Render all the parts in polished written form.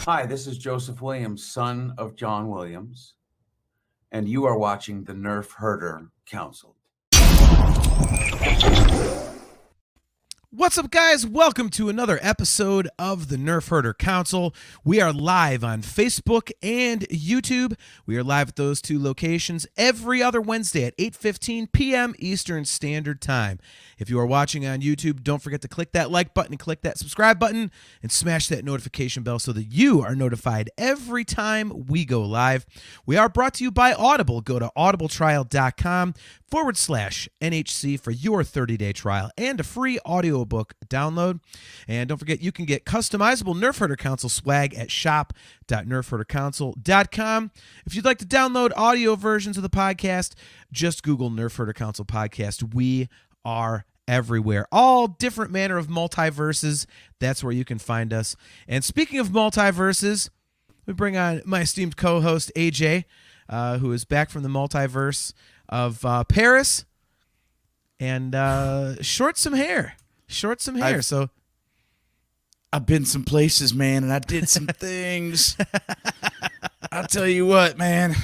Hi, this is Joseph Williams, son of John Williams, and you are watching the Nerf Herder Council. What's up, guys? Welcome to another episode of the Nerf Herder Council. We are live on Facebook and YouTube. We are live at those two locations every other Wednesday at 8:15 p.m. Eastern Standard Time. If you are watching on YouTube, don't forget to click that like button and click that subscribe button and smash that notification bell so that you are notified every time we go live. We are brought to you by Audible. Go to audibletrial.com/NHC for your 30-day trial and a free audiobook download. And don't forget, you can get customizable Nerf Herder Council swag at shop.nerfherdercouncil.com. If you'd like to download audio versions of the podcast, just Google Nerf Herder Council Podcast. We are everywhere. All different manner of multiverses. That's where you can find us. And speaking of multiverses, we bring on my esteemed co-host, AJ, who is back from the multiverse of Paris, and short some hair. So I've been some places, man, and I did some things. I'll tell you what, man.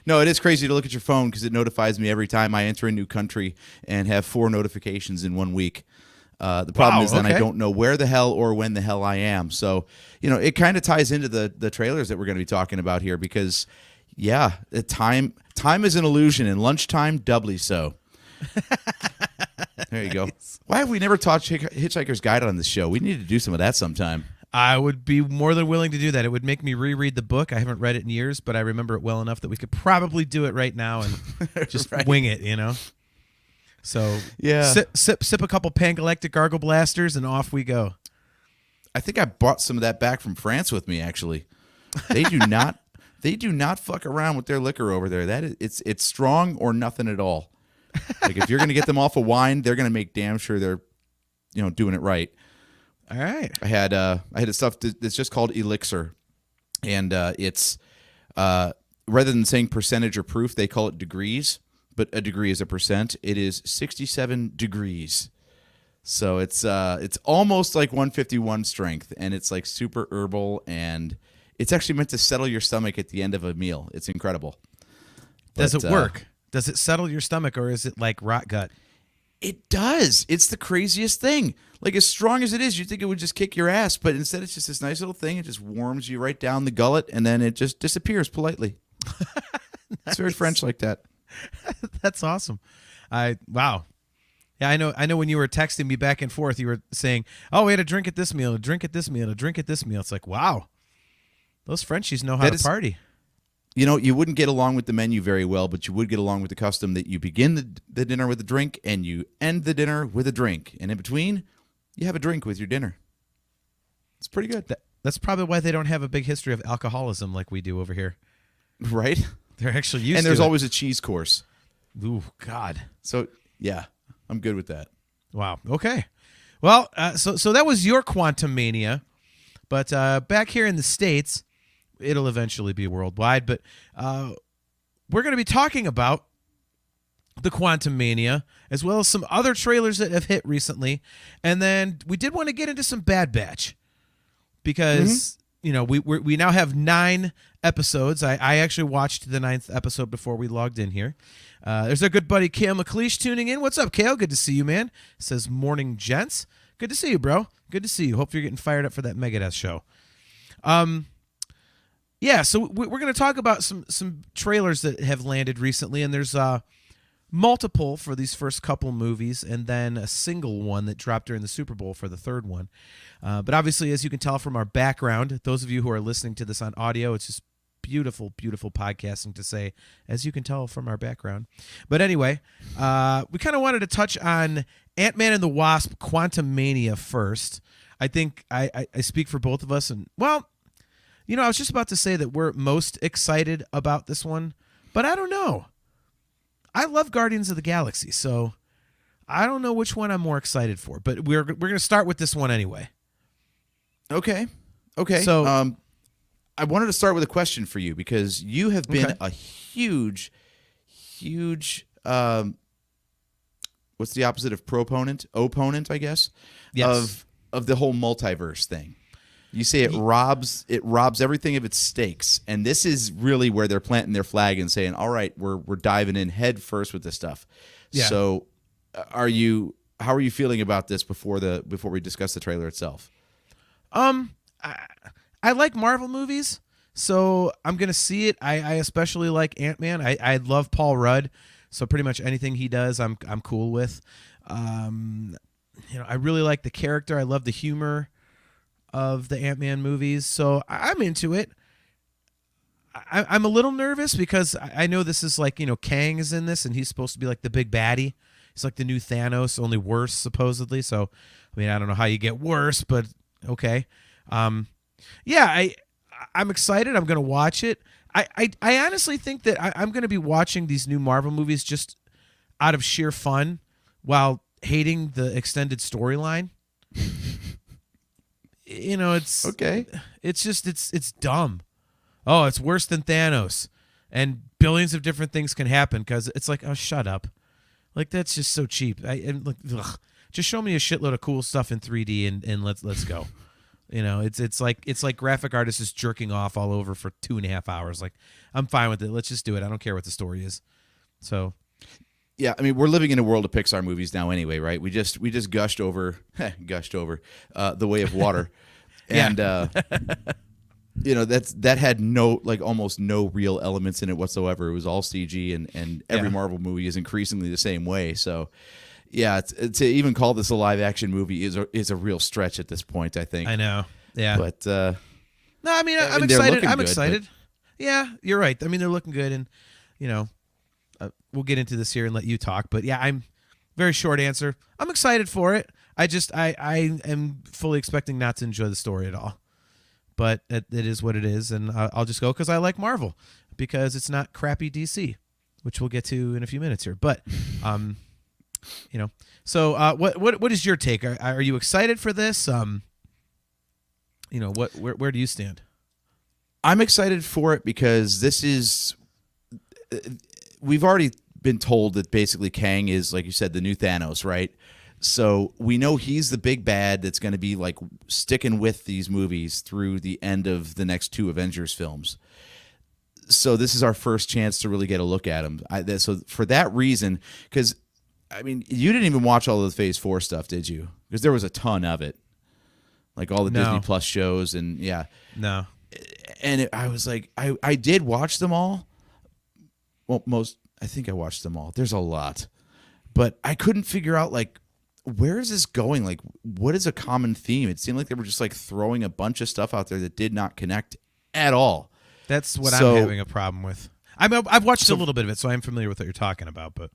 No, it is crazy to look at your phone because it notifies me every time I enter a new country and have 4 notifications in 1 week. The problem is then I don't know where the hell or when the hell I am. So, it kind of ties into the trailers that we're going to be talking about here because, yeah, time is an illusion, and lunchtime doubly so. There you go. Why have we never taught Hitchhiker's Guide on this show? We need to do some of that sometime. I would be more than willing to do that. It would make me reread the book. I haven't read it in years, but I remember it well enough that we could probably do it right now and just wing it, So yeah, sip a couple Pangalactic Gargle Blasters, and off we go. I think I brought some of that back from France with me. Actually, they do not fuck around with their liquor over there. It's strong or nothing at all. Like if you're gonna get them off of wine, they're gonna make damn sure they're, doing it right. All right. I had a stuff that's just called Elixir, and it's rather than saying percentage or proof, they call it degrees. But a degree is a percent. It is 67 degrees, so it's almost like 151 strength, and it's like super herbal, and it's actually meant to settle your stomach at the end of a meal. It's incredible. Does it work? Does it settle your stomach, or is it like rot gut? It does. It's the craziest thing. Like, as strong as it is, you'd think it would just kick your ass, but instead it's just this nice little thing. It just warms you right down the gullet, and then it just disappears politely. Nice. It's very French like that. That's awesome. Wow. Yeah, I know when you were texting me back and forth, you were saying, oh, we had a drink at this meal, a drink at this meal, a drink at this meal. It's like, wow. Those Frenchies know how to party. You wouldn't get along with the menu very well, but you would get along with the custom that you begin the dinner with a drink and you end the dinner with a drink. And in between, you have a drink with your dinner. It's pretty good. That's probably why they don't have a big history of alcoholism like we do over here. Right? They're actually used to it. And there's always a cheese course. Ooh, God. So, yeah, I'm good with that. Wow. Okay. Well, so that was your Quantumania. But back here in the States, it'll eventually be worldwide, but we're going to be talking about the Quantumania as well as some other trailers that have hit recently. And then we did want to get into some Bad Batch because, we now have 9 episodes. I actually watched the 9th episode before we logged in here. There's our good buddy Kale McLeish tuning in. What's up, Kale? Good to see you, man. It says, morning, gents. Good to see you, bro. Good to see you. Hope you're getting fired up for that Megadeth show. Yeah, so we're going to talk about some trailers that have landed recently, and there's multiple for these first couple movies, and then a single one that dropped during the Super Bowl for the third one. But obviously, as you can tell from our background, those of you who are listening to this on audio, it's just beautiful, beautiful podcasting to say, as you can tell from our background. But anyway, we kind of wanted to touch on Ant-Man and the Wasp Quantumania first. I think I speak for both of us, and, well, I was just about to say that we're most excited about this one, but I don't know. I love Guardians of the Galaxy, so I don't know which one I'm more excited for, but we're going to start with this one anyway. Okay. So I wanted to start with a question for you because you have been a huge, what's the opposite of proponent? Opponent, I guess, yes. of the whole multiverse thing. You say it robs everything of its stakes, and this is really where they're planting their flag and saying, "All right, we're diving in head first with this stuff." Yeah. So, how are you feeling about this before we discuss the trailer itself? I like Marvel movies, so I'm gonna see it. I especially like Ant-Man. I love Paul Rudd, so pretty much anything he does, I'm cool with. I really like the character. I love the humor of the Ant-Man movies, so I'm into it. I'm a little nervous because I know this is like, Kang is in this, and he's supposed to be like the big baddie. He's like the new Thanos, only worse, supposedly. So, I don't know how you get worse, but okay. I'm excited. I'm going to watch it. I honestly think that I'm going to be watching these new Marvel movies just out of sheer fun while hating the extended storyline. It's okay. It's just it's dumb. Oh, it's worse than Thanos, and billions of different things can happen because it's like, oh, shut up, like that's just so cheap. Just show me a shitload of cool stuff in 3D and let's go. It's like graphic artists just jerking off all over for 2.5 hours. Like, I'm fine with it. Let's just do it. I don't care what the story is. So. Yeah, we're living in a world of Pixar movies now anyway, right? We just gushed over The Way of Water. And that had almost no real elements in it whatsoever. It was all CG, and every Marvel movie is increasingly the same way. So yeah, to even call this a live action movie is a real stretch at this point, I think. I know. Yeah. But no, I'm excited. I'm excited. Yeah, you're right. They're looking good, and we'll get into this here and let you talk. But yeah, I'm very short answer. I'm excited for it. I am fully expecting not to enjoy the story at all. But it is what it is, and I'll just go because I like Marvel, because it's not crappy DC, which we'll get to in a few minutes here. But so what is your take? Are you excited for this? Where do you stand? I'm excited for it because this is. We've already been told that basically Kang is, like you said, the new Thanos, right? So we know he's the big bad that's going to be like sticking with these movies through the end of the next 2 Avengers films. So this is our first chance to really get a look at him. So for that reason, because you didn't even watch all of the Phase 4 stuff, did you? Because there was a ton of it, like all the Disney Plus shows, and yeah, no. And I was like, I did watch them all. Well, I think I watched them all. There's a lot, but I couldn't figure out where is this going? Like, what is a common theme? It seemed like they were just throwing a bunch of stuff out there that did not connect at all. That's what I'm having a problem with. I've watched a little bit of it, so I'm familiar with what you're talking about. But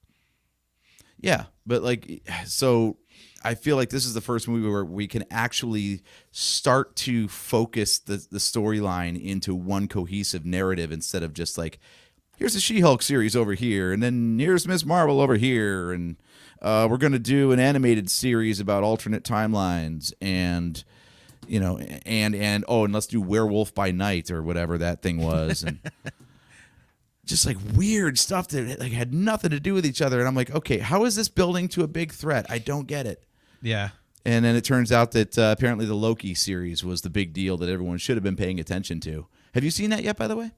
yeah, but so I feel like this is the first movie where we can actually start to focus the storyline into one cohesive narrative instead of just here's the She-Hulk series over here, and then here's Ms. Marvel over here, and we're going to do an animated series about alternate timelines, and and let's do Werewolf by Night or whatever that thing was, and just weird stuff that had nothing to do with each other. And I'm like, okay, how is this building to a big threat? I don't get it. Yeah. And then it turns out that apparently the Loki series was the big deal that everyone should have been paying attention to. Have you seen that yet, by the way?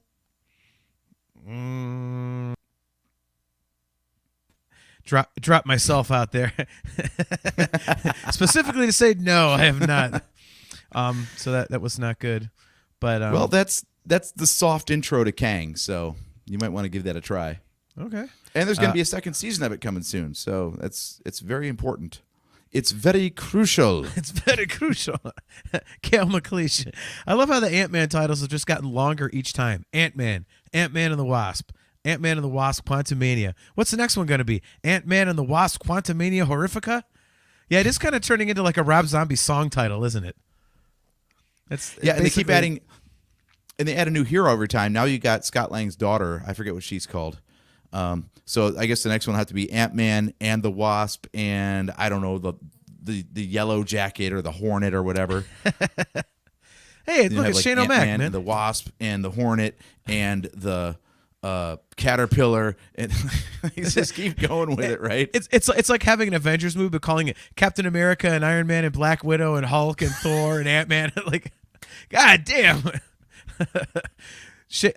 Drop myself out there specifically to say no, I have not. So that was not good. But well, that's the soft intro to Kang, so you might want to give that a try. Okay. And there's going to be a second season of it coming soon, so it's very important. It's very crucial. It's very crucial. Kale McLeish. I love how the Ant-Man titles have just gotten longer each time. Ant-Man, Ant-Man and the Wasp, Ant-Man and the Wasp, Quantumania. What's the next one going to be? Ant-Man and the Wasp, Quantumania Horrifica? Yeah, it is kind of turning into a Rob Zombie song title, isn't it? And they keep adding, and they add a new hero every time. Now you got Scott Lang's daughter. I forget what she's called. So I guess the next one will have to be Ant-Man and the Wasp, and I don't know, the Yellow Jacket or the Hornet or whatever. Hey, look, it's Shane O'Mac, man. And the Wasp and the Hornet and the Caterpillar, and you just keep going with it, right? It's like having an Avengers movie, but calling it Captain America and Iron Man and Black Widow and Hulk and Thor and Ant-Man. God damn.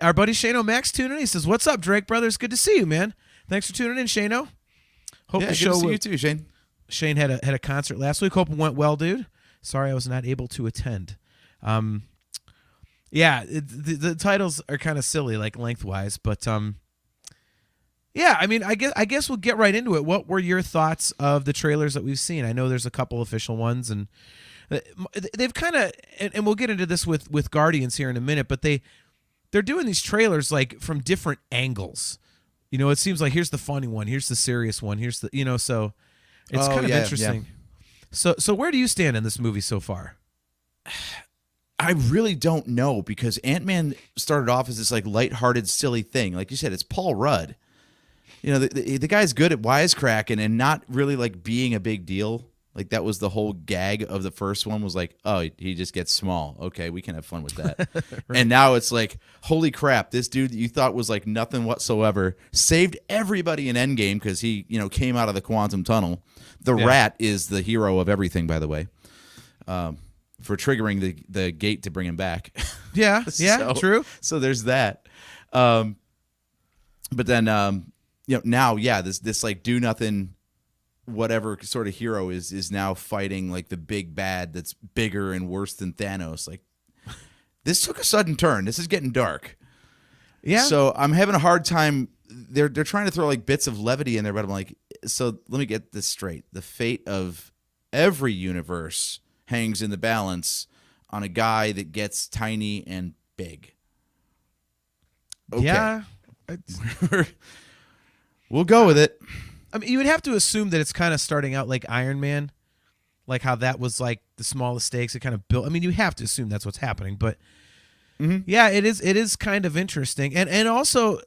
Our buddy Shane O'Max tuning in. He says, "What's up, Drake brothers? Good to see you, man. Thanks for tuning in, Shane-O. Hope Yeah, the good show to see you too, Shane. Shane had a concert last week. Hope it went well, dude. Sorry I was not able to attend. Yeah, the titles are kind of silly, like lengthwise, but yeah. I mean, I guess we'll get right into it. What were your thoughts of the trailers that we've seen? I know there's a couple official ones, and they've kind of, and we'll get into this with Guardians here in a minute, but they're doing these trailers like from different angles. You know, it seems like here's the funny one, here's the serious one, here's the, you know, so it's kind of interesting. Yeah. So where do you stand in this movie so far? I really don't know, because Ant-Man started off as this like lighthearted, silly thing. Like you said, it's Paul Rudd. You know, the guy's good at wisecracking and not really like being a big deal. Like that was the whole gag of the first one, was like, oh, he just gets small. Okay, we can have fun with that. Right. And now it's like, holy crap, this dude that you thought was like nothing whatsoever saved everybody in Endgame because he, you know, came out of the quantum tunnel. The rat is the hero of everything, by the way, for triggering the gate to bring him back. Yeah, yeah, true. So there's that. But then, you know, now, yeah, this like do nothing, whatever sort of hero is now fighting like the big bad that's bigger and worse than Thanos. Like, this took a sudden turn. This is getting dark. Yeah. So I'm having a hard time. They're trying to throw like bits of levity in there, but I'm like, so let me get this straight. The fate of every universe hangs in the balance on a guy that gets tiny and big. Okay. Yeah. We'll go with it. I mean, you would have to assume that it's kind of starting out like Iron Man, like how that was like the smallest stakes. It kind of built. I mean, you have to assume that's what's happening, but yeah, it is kind of interesting, and also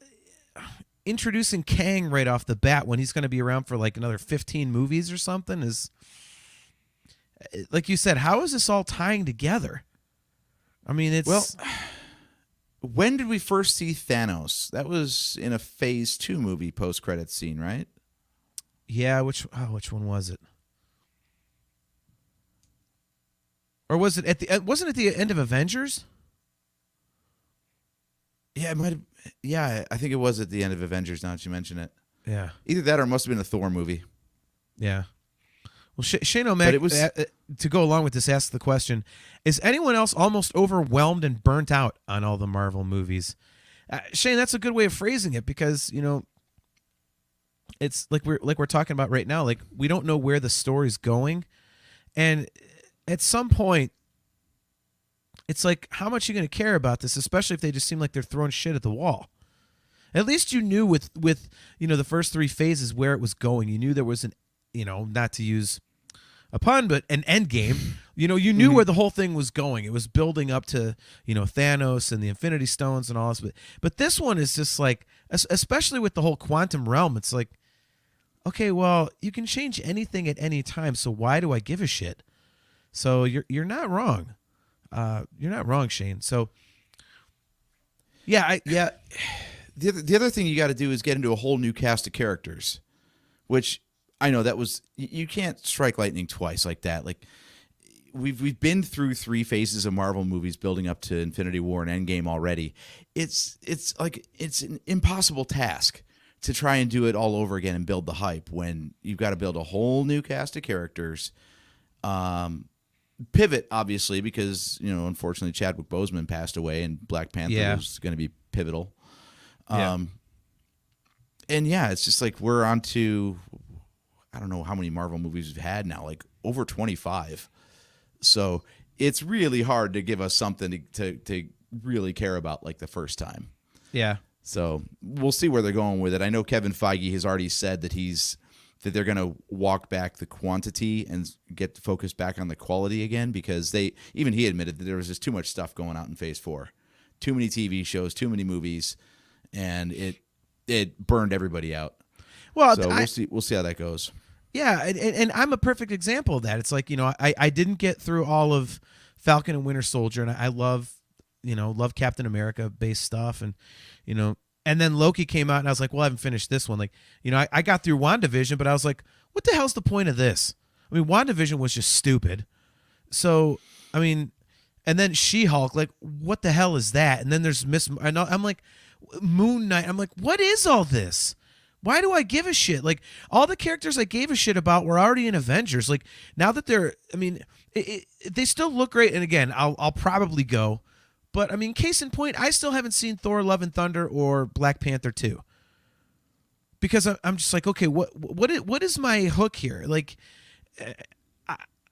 introducing Kang right off the bat when he's going to be around for like another 15 movies or something is, like you said, how is this all tying together? I mean, it's well. When did we first see Thanos? That was in a Phase 2 movie post-credits scene, right? Yeah, which one was it? Or was it wasn't it the end of Avengers? Yeah, it might have. Yeah, I think it was at the end of Avengers, now that you mention it. Yeah. Either that or it must have been a Thor movie. Yeah. Well, Shane O'Mac, to go along with this, asks the question, is anyone else almost overwhelmed and burnt out on all the Marvel movies? Shane, that's a good way of phrasing it, because, you know, it's like we're talking about right now. Like, we don't know where the story's going. And at some point, it's like, how much are you going to care about this, especially if they just seem like they're throwing shit at the wall? At least you knew with you know, the first three phases where it was going. You knew there was an, you know, not to use a pun, but an end game. You know, you knew where the whole thing was going. It was building up to, you know, Thanos and the Infinity Stones and all this. But this one is just like, especially with the whole quantum realm, it's like, okay, well, you can change anything at any time, so why do I give a shit? So you're not wrong. You're not wrong, Shane. So yeah, The other thing you got to do is get into a whole new cast of characters, which I know that was, you can't strike lightning twice like that. Like, we've been through three phases of Marvel movies building up to Infinity War and Endgame already. It's like, it's an impossible task to try and do it all over again and build the hype when you've got to build a whole new cast of characters. Pivot, obviously, because, you know, unfortunately Chadwick Boseman passed away and Black Panther was going to be pivotal. And yeah, it's just like we're on to, I don't know how many Marvel movies we've had now, like over 25. So it's really hard to give us something to really care about like the first time. Yeah. So we'll see where they're going with it. I know Kevin Feige has already said that they're going to walk back the quantity and get focused back on the quality again, because even he admitted that there was just too much stuff going out in Phase 4. Too many TV shows, too many movies, and it burned everybody out. Well, so we'll see how that goes. Yeah, and I'm a perfect example of that. It's like, you know, I didn't get through all of Falcon and Winter Soldier, and I love Captain America based stuff, and, you know, and then Loki came out, and I was like, well, I haven't finished this one. Like, you know, I got through WandaVision, but I was like, what the hell's the point of this? I mean, WandaVision was just stupid. So, I mean, And then She-Hulk, like, what the hell is that? And then there's I'm like, Moon Knight. I'm like, what is all this? Why do I give a shit? Like, all the characters I gave a shit about were already in Avengers. Like, now that they still look great. And again, I'll probably go. But, I mean, case in point, I still haven't seen Thor Love and Thunder or Black Panther 2. Because I'm just like, okay, what is my hook here? Like,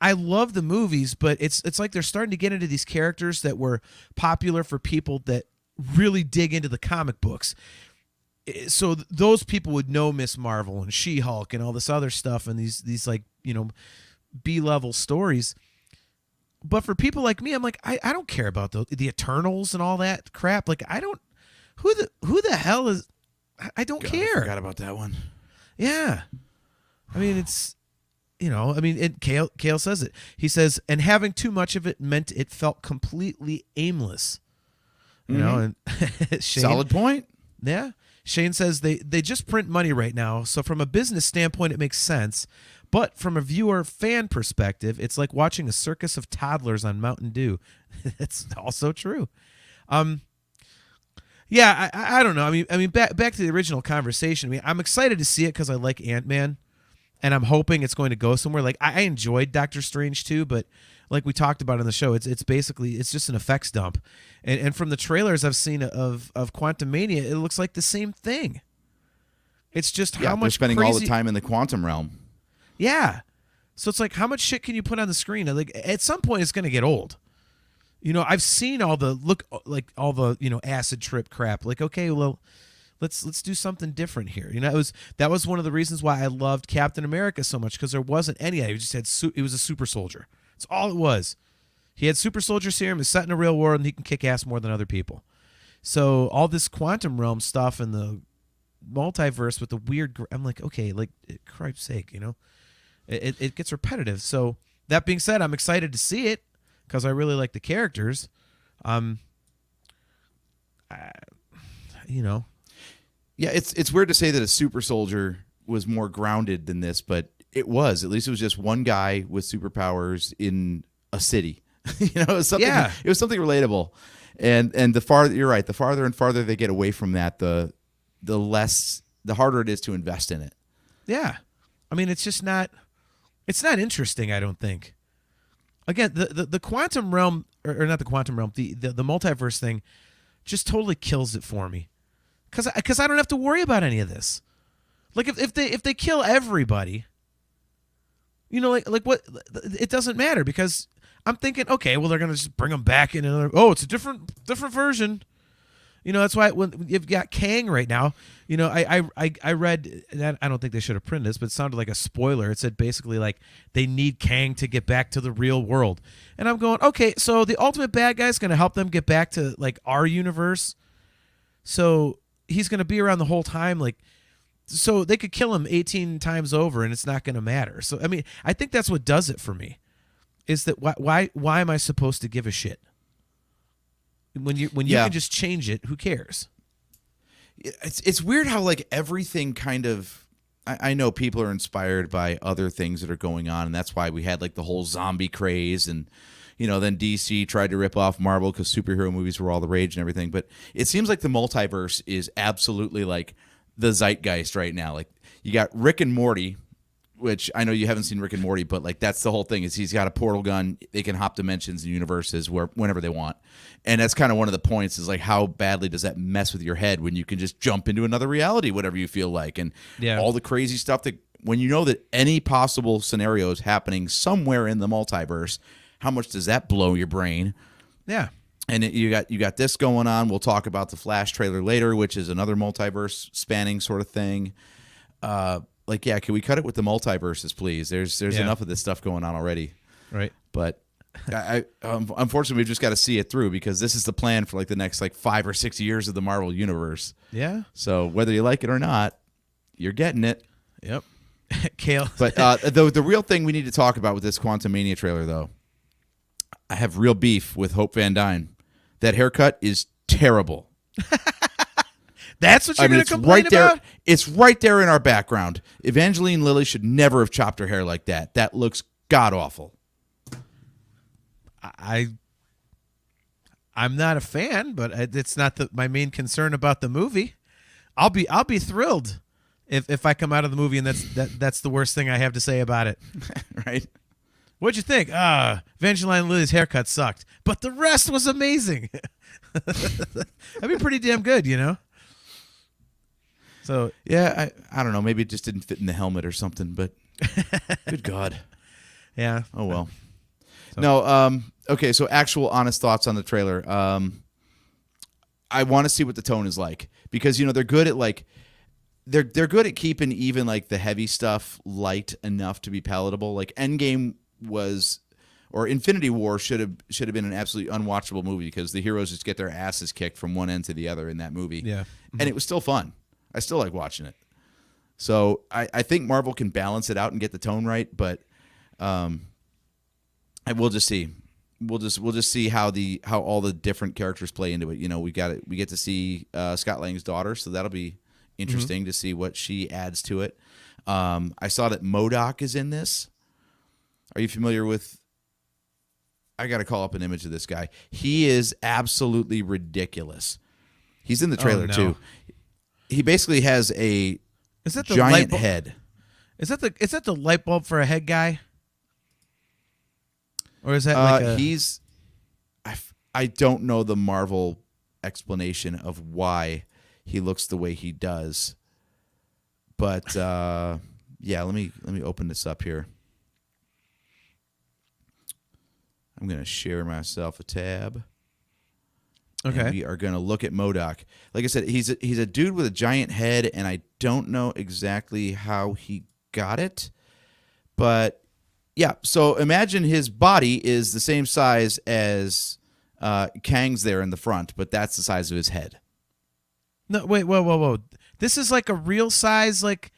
I love the movies, but it's like they're starting to get into these characters that were popular for people that really dig into the comic books. So those people would know Miss Marvel and She-Hulk and all this other stuff and these like, B-level stories. But for people like me, I'm like, I don't care about the Eternals and all that crap. Like, I don't. Who the hell is? I don't care. I forgot about that one. Yeah, I mean it's. Kale says it. He says, and having too much of it meant it felt completely aimless. You know, and Shane, solid point. Yeah. Shane says they just print money right now. So from a business standpoint, it makes sense. But from a viewer fan perspective, it's like watching a circus of toddlers on Mountain Dew. It's also true. Yeah, I don't know. I mean, back to the original conversation. I mean, I'm excited to see it because I like Ant-Man. And I'm hoping it's going to go somewhere. Like, I enjoyed Doctor Strange too, but like we talked about in the show, it's basically just an effects dump. And from the trailers I've seen of Quantumania, it looks like the same thing. It's just how much they're spending crazy... all the time in the quantum realm. Yeah. So it's like, how much shit can you put on the screen? Like, at some point, it's going to get old. I've seen all the acid trip crap. Like, okay, well, let's do something different here. That was one of the reasons why I loved Captain America so much, because there wasn't any. He just had he was a super soldier. That's all it was. He had super soldier serum. He's set in a real war, and he can kick ass more than other people. So all this quantum realm stuff and the multiverse with the weird. I'm like, okay, like, Christ's sake, it gets repetitive. So that being said, I'm excited to see it because I really like the characters. Yeah, it's weird to say that a super soldier was more grounded than this, but it was. At least it was just one guy with superpowers in a city. It was something. Yeah. It was something relatable. And you're right. The farther and farther they get away from that, the harder it is to invest in it. Yeah, I mean, it's just not. It's not interesting. I don't think. Again, the quantum realm, or not the quantum realm, the multiverse thing, just totally kills it for me. Because I don't have to worry about any of this. Like, if they kill everybody, like what? It doesn't matter, because I'm thinking, okay, well, they're gonna just bring them back in another. Oh, it's a different version. That's why when you've got Kang right now, I read, and I don't think they should have printed this, but it sounded like a spoiler. It said basically like they need Kang to get back to the real world, and I'm going, okay, so the ultimate bad guy is going to help them get back to like our universe, so he's going to be around the whole time, like, so they could kill him 18 times over and it's not going to matter. So I mean, I think that's what does it for me, is that why am I supposed to give a shit? When you can just change it, who cares? It's weird how like everything kind of. I know people are inspired by other things that are going on, and that's why we had like the whole zombie craze, and then DC tried to rip off Marvel because superhero movies were all the rage and everything. But it seems like the multiverse is absolutely like the zeitgeist right now. Like, you got Rick and Morty, which I know you haven't seen Rick and Morty, but like that's the whole thing, is he's got a portal gun. They can hop dimensions and universes whenever they want. And that's kind of one of the points, is like, how badly does that mess with your head when you can just jump into another reality whenever you feel like, and all the crazy stuff that when you know that any possible scenario is happening somewhere in the multiverse, how much does that blow your brain? Yeah. And you got this going on. We'll talk about the Flash trailer later, which is another multiverse spanning sort of thing. Like, yeah, can we cut it with the multiverses, please? There's enough of this stuff going on already. Right. But I unfortunately, we've just got to see it through, because this is the plan for like the next like 5 or 6 years of the Marvel universe. Yeah. So whether you like it or not, you're getting it. Yep. Kale. But the real thing we need to talk about with this Quantumania trailer, though, I have real beef with Hope Van Dyne. That haircut is terrible. That's what you're going to complain about? It's right there in our background. Evangeline Lilly should never have chopped her hair like that. That looks god-awful. I'm not a fan, but it's not my main concern about the movie. I'll be thrilled if I come out of the movie and that's the worst thing I have to say about it. Right? What'd you think? Evangeline Lilly's haircut sucked, but the rest was amazing. That'd be pretty damn good, you know? So Yeah, I don't know. Maybe it just didn't fit in the helmet or something, but good God. yeah. Oh, well. No, okay, so actual honest thoughts on the trailer. I want to see what the tone is like because, you know, they're good at like they're good at keeping even like the heavy stuff light enough to be palatable. Like Endgame was or Infinity War should have been an absolutely unwatchable movie because the heroes just get their asses kicked from one end to the other in that movie. Yeah. And it was still fun. I still like watching it. So I think Marvel can balance it out and get the tone right, but we'll just see. We'll just see how all the different characters play into it. You know, we get to see Scott Lang's daughter, so that'll be interesting to see what she adds to it. I saw that MODOK is in this. Are you familiar with? I got to call up an image of this guy. He is absolutely ridiculous. He's in the trailer too. He basically has a giant head. Is that the light bulb for a head guy? Or is that like a... I don't know the Marvel explanation of why he looks the way he does. But yeah, let me open this up here. I'm going to share myself a tab. Okay. And we are going to look at MODOK. Like I said, he's a dude with a giant head, and I don't know exactly how he got it. But yeah, so imagine his body is the same size as Kang's there in the front, but that's the size of his head. No, wait, whoa. This is like a real size, like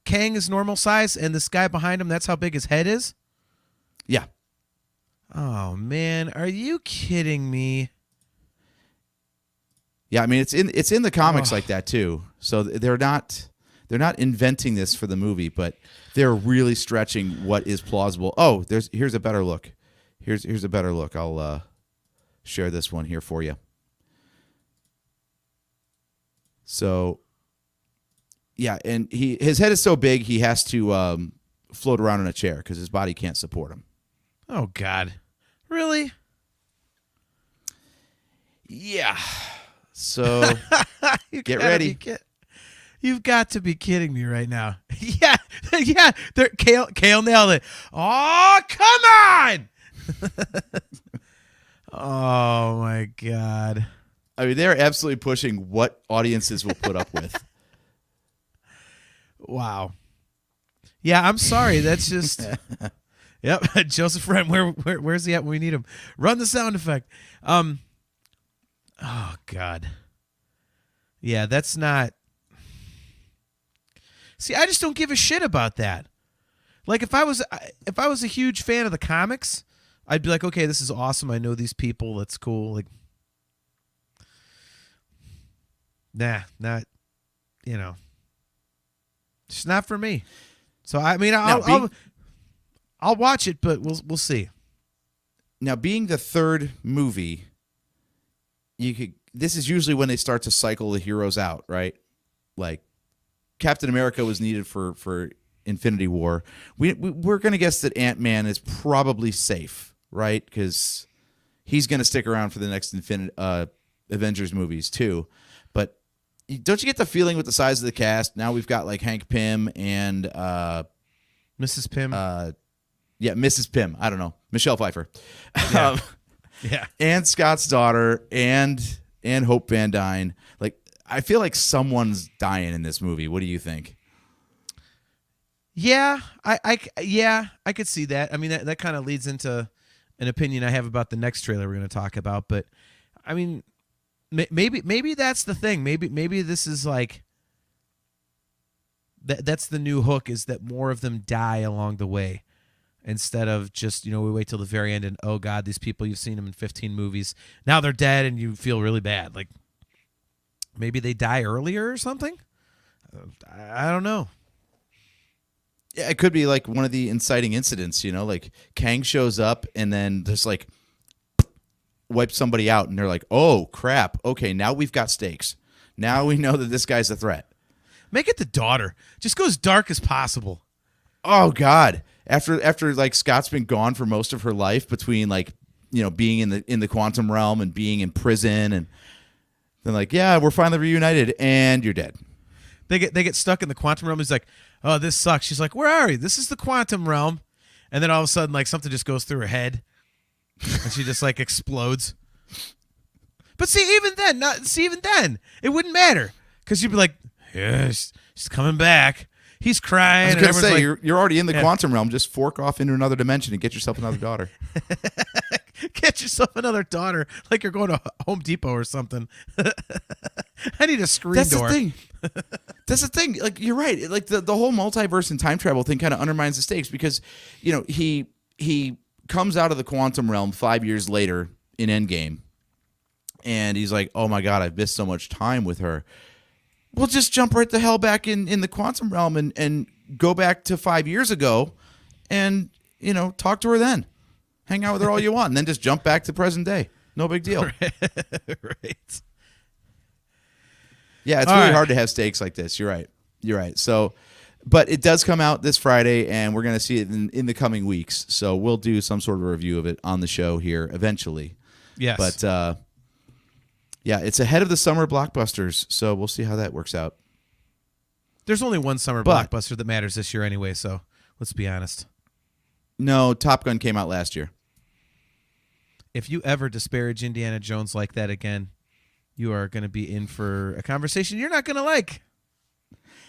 Kang is normal size, and this guy behind him, that's how big his head is? Yeah. Oh, man. Are you kidding me? Yeah, I mean it's in the comics like that too. So they're not inventing this for the movie, but they're really stretching what is plausible. Oh, here's a better look. Here's a better look. I'll share this one here for you. So yeah, and his head is so big he has to float around in a chair because his body can't support him. Oh God, really? Yeah. So get ready. You've got to be kidding me right now. Yeah. Kale nailed it. Oh, come on! Oh my God. I mean, they're absolutely pushing what audiences will put up with. Wow. Yeah, I'm sorry. That's just. Yep, Joseph Wren. Where's he at when we need him? Run the sound effect. Oh God. Yeah, that's not. See, I just don't give a shit about that. Like if I was a huge fan of the comics, I'd be like, okay, this is awesome. I know these people. That's cool. Like, nah, not. You know, it's not for me. So I mean, I'll watch it, but we'll see. Now, being the third movie, this is usually when they start to cycle the heroes out, right? Like Captain America was needed for Infinity War. We're going to guess that Ant-Man is probably safe, right? Because he's going to stick around for the next Avengers movies too. But don't you get the feeling with the size of the cast? Now we've got like Hank Pym and Mrs. Pym. Yeah, Mrs. Pym. I don't know. Michelle Pfeiffer. Yeah. Yeah. And Scott's daughter and Hope Van Dyne. Like, I feel like someone's dying in this movie. What do you think? Yeah, I could see that. I mean, that kind of leads into an opinion I have about the next trailer we're going to talk about. But I mean, maybe that's the thing. Maybe this is like that's the new hook, is that more of them die along the way. Instead of just, we wait till the very end and, oh, God, these people, you've seen them in 15 movies. Now they're dead and you feel really bad. Like, maybe they die earlier or something? I don't know. Yeah, it could be like one of the inciting incidents, like Kang shows up and then there's like, wipe somebody out, and they're like, "Oh crap! Okay, now we've got stakes. Now we know that this guy's a threat." Make it the daughter. Just go as dark as possible. Oh God! After like Scott's been gone for most of her life, between like being in the quantum realm and being in prison, and then like, yeah, we're finally reunited, and you're dead. They get stuck in the quantum realm. He's like, "Oh, this sucks." She's like, "Where are you? This is the quantum realm." And then all of a sudden, like something just goes through her head, and she just like explodes. But even then, it wouldn't matter because you'd be like, "Yeah, she's coming back." He's crying. I was going to say, like, you're already in the quantum realm. Just fork off into another dimension and get yourself another daughter. Get yourself another daughter, like you're going to Home Depot or something. I need a screen door. That's the thing. Like, you're right. Like the whole multiverse and time travel thing kind of undermines the stakes because, he comes out of the quantum realm 5 years later in Endgame, and he's like, "Oh my God, I've missed so much time with her." We'll just jump right the hell back in the quantum realm and go back to 5 years ago and, talk to her then. Hang out with her all you want, and then just jump back to present day. No big deal. Right. Yeah, it's really hard to have stakes like this. You're right. So, but it does come out this Friday, and we're going to see it in the coming weeks. So we'll do some sort of a review of it on the show here eventually. Yes. But, yeah, it's ahead of the summer blockbusters, so we'll see how that works out. There's only one summer blockbuster that matters this year anyway, so let's be honest. No, Top Gun came out last year. If you ever disparage Indiana Jones like that again, you are going to be in for a conversation you're not going to like.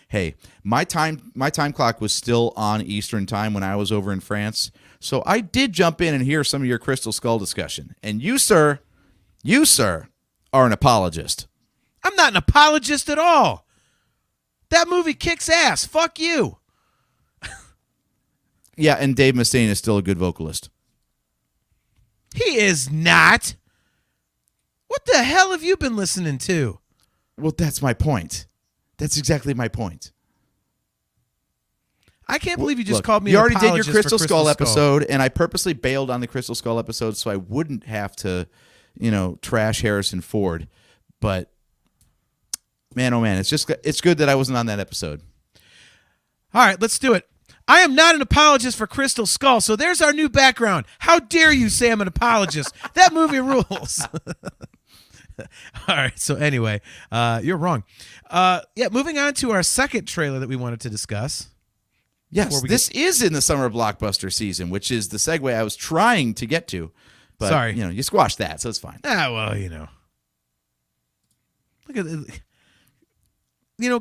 Hey, my time clock was still on Eastern time when I was over in France, so I did jump in and hear some of your Crystal Skull discussion. And you, sir, are an apologist. I'm not an apologist at all. That movie kicks ass. Fuck you. Yeah, and Dave Mustaine is still a good vocalist. He is not. What the hell have you been listening to? Well, that's my point. That's exactly my point. I can't believe you just called me You an already did your apologist Crystal for Skull episode, and I purposely bailed on the Crystal Skull episode so I wouldn't have to, trash Harrison Ford. But, man, oh man, it's good that I wasn't on that episode. All right, let's do it. I am not an apologist for Crystal Skull, so there's our new background. How dare you say I'm an apologist? That movie rules. All right, so anyway, you're wrong. Moving on to our second trailer that we wanted to discuss. Yes, this is in the summer blockbuster season, which is the segue I was trying to get to. But, sorry. You squashed that, so it's fine. Well, Look at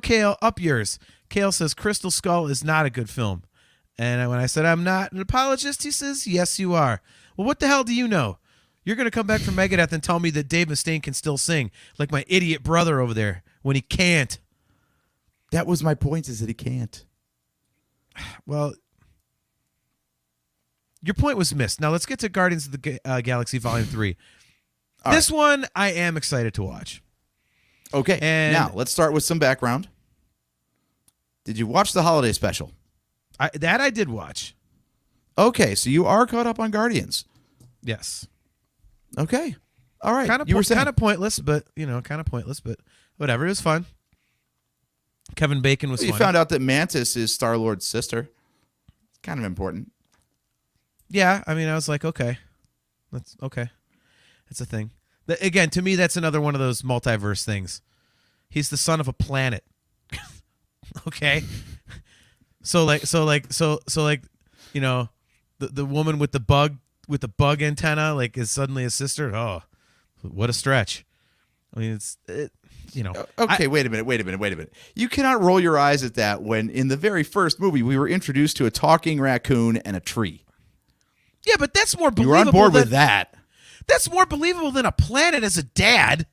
Kale, up yours. Kale says Crystal Skull is not a good film. And when I said I'm not an apologist, he says, yes, you are. Well, what the hell do you know? You're going to come back from Megadeth and tell me that Dave Mustaine can still sing, like my idiot brother over there, when he can't. That was my point, is that he can't. Well, your point was missed. Now let's get to Guardians of the Galaxy Volume 3. This one I am excited to watch. Okay, and now let's start with some background. Did you watch the holiday special? I did watch. Okay, so you are caught up on Guardians. Yes. Okay. All right. Kind of pointless, but whatever. It was fun. Kevin Bacon was You funny. found out that Mantis is Star-Lord's sister. Kind of important. Yeah, I mean, I was like, okay. That's okay. It's a thing. Again, to me, that's another one of those multiverse things. He's the son of a planet. Okay? So the woman with the bug antenna like is suddenly a sister. Oh, what a stretch. I mean, Okay, wait a minute. You cannot roll your eyes at that when in the very first movie we were introduced to a talking raccoon and a tree. Yeah, but that's more You believable. were on board with that. That's more believable than a planet as a dad.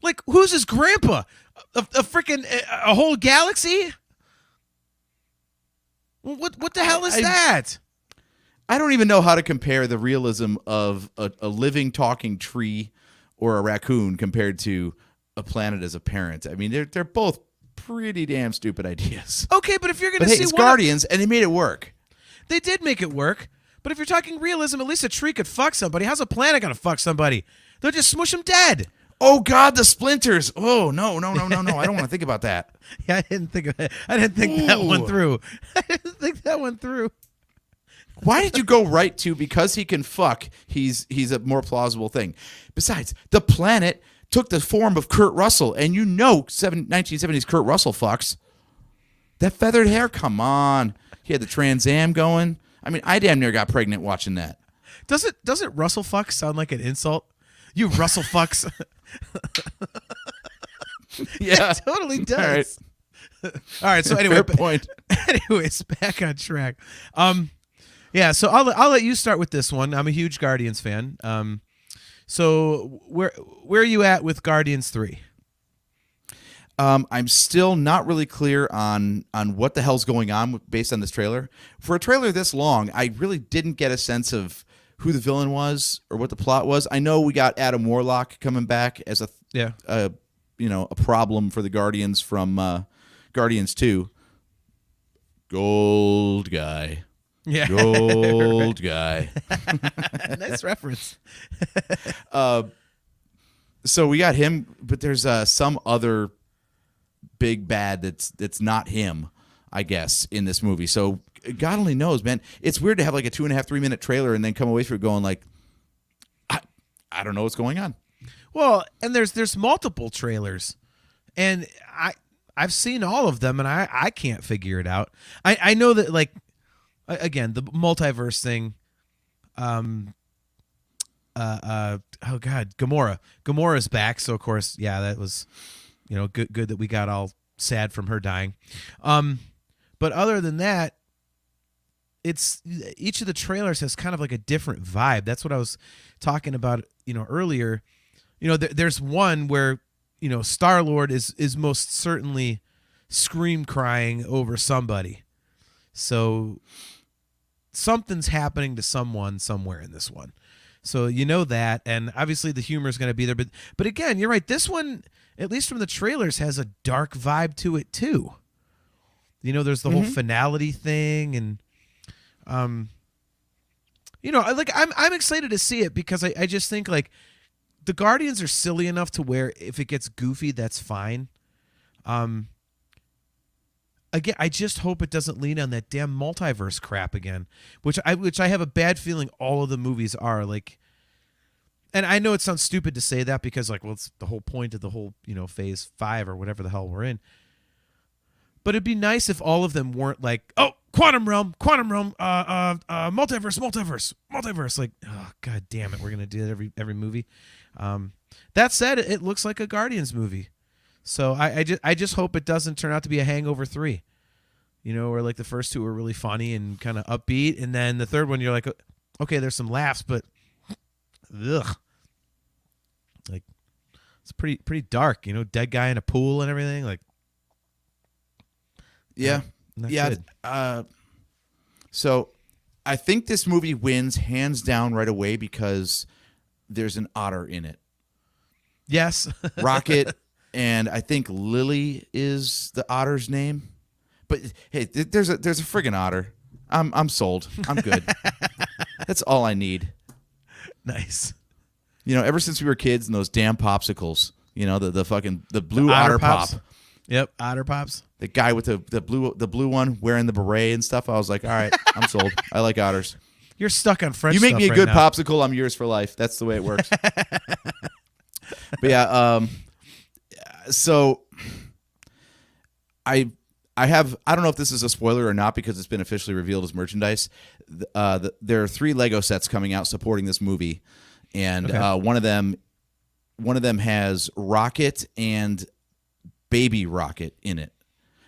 Like, who's his grandpa? A freaking a whole galaxy? What the hell is that? I don't even know how to compare the realism of a living talking tree or a raccoon compared to a planet as a parent. I mean, they're both pretty damn stupid ideas. Okay, but if you're going to But hey, see it's Guardians, and they made it work. They did make it work, But if you're talking realism, at least a tree could fuck somebody. How's a planet gonna fuck somebody? They'll just smush them dead. Oh God, the splinters! Oh no! I don't want to think about that. Yeah, I didn't think of it. I didn't think that one Ooh. through. I didn't think that one through. Why did you go right to because he can fuck? He's a more plausible thing. Besides, the planet took the form of Kurt Russell, and 1970s Kurt Russell fucks. That feathered hair, come on. He had the Trans Am going. I mean, I damn near got pregnant watching that. Doesn't Russell fuck sound like an insult? You Russell fucks. Yeah, It totally does. All right. All right, so anyway, Fair point. anyways, back on track. Yeah, so I'll let you start with this one. I'm a huge Guardians fan. So where are you at with Guardians 3? I'm still not really clear on what the hell's going on based on this trailer. For a trailer this long, I really didn't get a sense of who the villain was or what the plot was. I know we got Adam Warlock coming back as a problem for the Guardians from Guardians 2. Gold guy. Yeah. Gold guy. Nice reference. So we got him, but there's some other big bad that's not him, I guess, in this movie. So God only knows, man. It's weird to have like a 2.5, 3 minute trailer and then come away from it going like, I don't know what's going on. Well, and there's multiple trailers, and I've seen all of them, and I can't figure it out. I know that, like, again, the multiverse thing. Oh God, Gamora's back, so of course, yeah, that was, good that we got all sad from her dying. But other than that, it's each of the trailers has kind of like a different vibe. That's what I was talking about, earlier. There's one where, Star-Lord is most certainly scream crying over somebody. So something's happening to someone somewhere in this one. So that, and obviously the humor is going to be there. But again, you're right. This one, at least from the trailers, has a dark vibe to it too. There's the whole finality thing, and I'm excited to see it because I just think like the Guardians are silly enough to where if it gets goofy, that's fine. Again, I just hope it doesn't lean on that damn multiverse crap again, which I have a bad feeling all of the movies are like. And I know it sounds stupid to say that because it's the whole point of the whole, phase 5 or whatever the hell we're in. But it'd be nice if all of them weren't like, oh, quantum realm, multiverse. Like, oh, God damn it, we're gonna do that every movie. That said, it looks like a Guardians movie. So I just hope it doesn't turn out to be a Hangover 3, where like the first two were really funny and kind of upbeat, and then the third one you're like, okay, there's some laughs, but ugh, like it's pretty dark, dead guy in a pool and everything, like yeah, not yeah. good. So I think this movie wins hands down right away because there's an otter in it. Yes, Rocket. And I think Lily is the otter's name. But hey, there's a friggin' otter. I'm sold. I'm good. That's all I need. Nice. Ever since we were kids and those damn popsicles, the blue otter pop. Yep, Otter Pops. The guy with the blue one wearing the beret and stuff. I was like, all right, I'm sold. I like otters. You're stuck on French. You make stuff me a right good now. popsicle, I'm yours for life. That's the way it works. But yeah, so I don't know if this is a spoiler or not because it's been officially revealed as merchandise. There are 3 Lego sets coming out supporting this movie, and Okay. one of them has Rocket and Baby Rocket in it.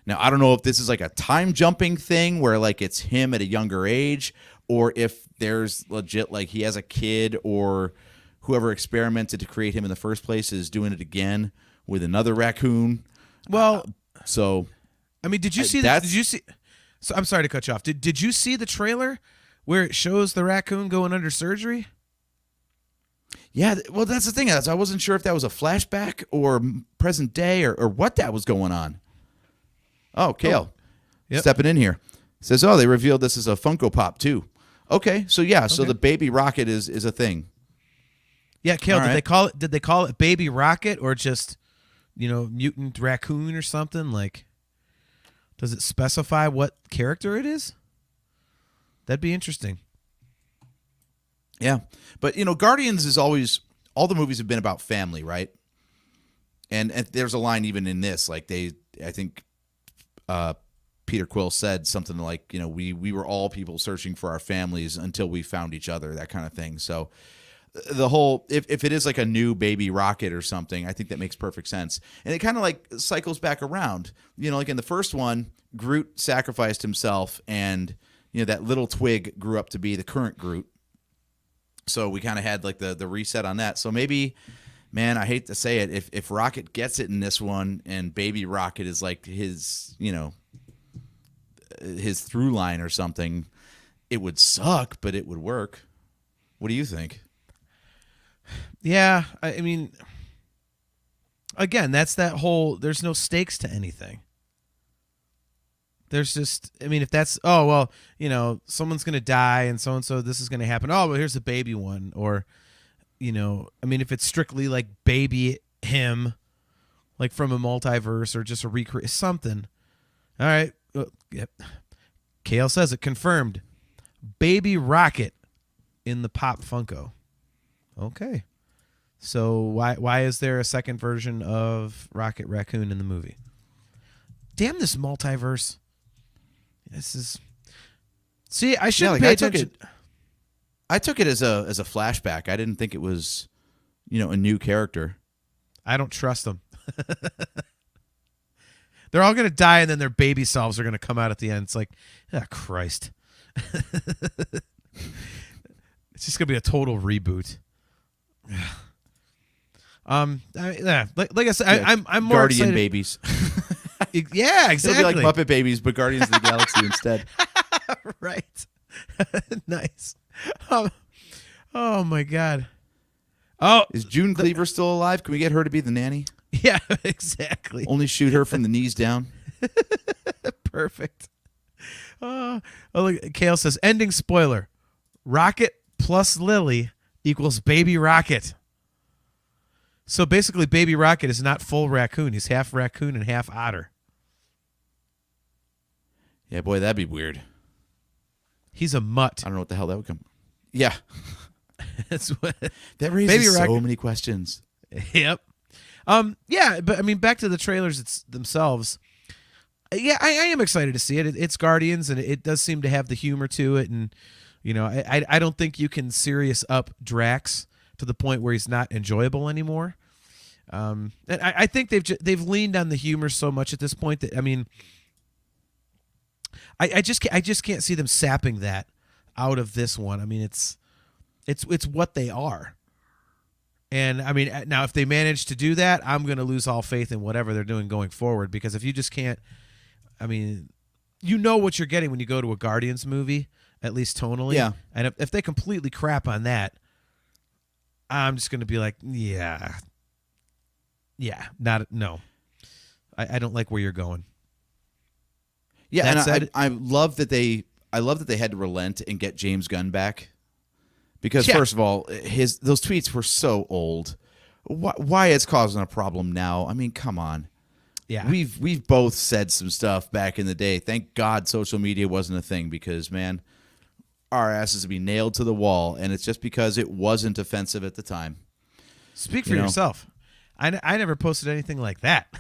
Now I don't know if this is like a time jumping thing where like it's him at a younger age, or if there's legit like he has a kid or whoever experimented to create him in the first place is doing it again with another raccoon. Well, So I mean, did you see? that's- Did you see? So I'm sorry to cut you off. Did you see the trailer where it shows the raccoon going under surgery? yeah, well, that's the thing. I wasn't sure if that was a flashback or present day or what that was going on. Oh, Kale, Yep. stepping in here. Says, oh, they revealed this is a Funko Pop too. Okay, so yeah, so Okay. the baby rocket is a thing. Yeah, Kale, All did right. they call it Baby Rocket or just, mutant raccoon or something? Like, does it specify what character it is? That'd be interesting. Yeah, but Guardians is always all the movies have been about family, right? And there's a line even in this, like I think Peter Quill said something like, we were all people searching for our families until we found each other, that kind of thing. So the whole, if it is like a new baby rocket or something, I think that makes perfect sense. And it kind of like cycles back around, like in the first one, Groot sacrificed himself and, that little twig grew up to be the current Groot. So we kind of had like the reset on that. So maybe, man, I hate to say it, if Rocket gets it in this one and Baby Rocket is like his, his through line or something, it would suck, but it would work. What do you think? Yeah, I mean, again, that's that whole. There's no stakes to anything. There's just, I mean, if that's, oh, well, someone's going to die and so this is going to happen. Oh, well, here's a baby one. Or, I mean, if it's strictly like baby him, like from a multiverse or just a recreate, something. All right. Yep. Kale says it, confirmed. Baby Rocket in the Pop Funko. Okay. So why is there a second version of Rocket Raccoon in the movie? Damn this multiverse. This is. See, I shouldn't pay attention. I took it as a flashback. I didn't think it was, a new character. I don't trust them. They're all going to die, and then their baby selves are going to come out at the end. It's like, Christ. It's just going to be a total reboot. Like I said, I'm more Guardian excited. babies. Yeah, exactly. It'll be like Muppet Babies, but Guardians of the Galaxy instead. Right. Nice. Oh my God. Oh, Is June Cleaver still alive? Can we get her to be the nanny? yeah, exactly. Only shoot her from the knees down. Perfect. Look, Kale says, ending spoiler. Rocket plus Lily equals Baby Rocket. So basically, Baby Rocket is not full raccoon. He's half raccoon and half otter. Yeah, boy, that'd be weird. He's a mutt. I don't know what the hell that would come. Yeah. That's what. That raises Baby so Rocket. many questions. Yep. Yeah, but I mean, back to the trailers themselves. Yeah, I am excited to see it. It's Guardians, and it does seem to have the humor to it. And I don't think you can serious up Drax to the point where he's not enjoyable anymore. And I think they've leaned on the humor so much at this point that, I mean, I just can't see them sapping that out of this one. I mean, it's what they are. And I mean, now if they manage to do that, I'm going to lose all faith in whatever they're doing going forward, because if you just can't, I mean, what you're getting when you go to a Guardians movie, at least tonally. Yeah. And if they completely crap on that, I'm just going to be like, no. I don't like where you're going. Yeah, That and said- I love that they had to relent and get James Gunn back, because Yeah. first of all, those tweets were so old. Why it's causing a problem now? I mean, come on. Yeah. We've both said some stuff back in the day. Thank God social media wasn't a thing, because man, our asses would be nailed to the wall, and it's just because it wasn't offensive at the time. Speak for You know? yourself. I never posted anything like that.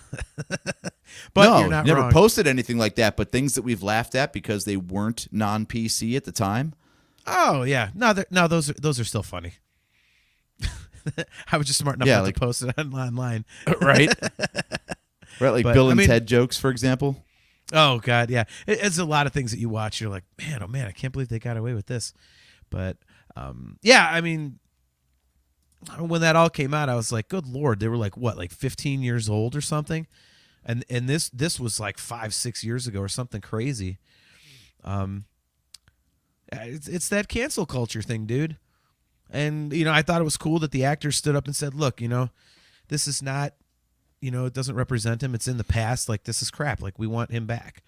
But no, you're not never wrong. posted anything like that, but things that we've laughed at because they weren't non-PC at the time. Oh yeah, no, those are still funny. I was just smart enough not to post it online. Right? Right, like But, Bill and I mean- Ted jokes, for example. Oh God, yeah. It's a lot of things that you watch. You're like, man, oh man, I can't believe they got away with this. But yeah, I mean, when that all came out, I was like, good Lord, they were like what, like 15 years old or something, and this was like 5-6 years ago or something crazy. It's that cancel culture thing, dude. And I thought it was cool that the actor stood up and said, look, this is not, it doesn't represent him. It's in the past. Like, this is crap. Like, we want him back.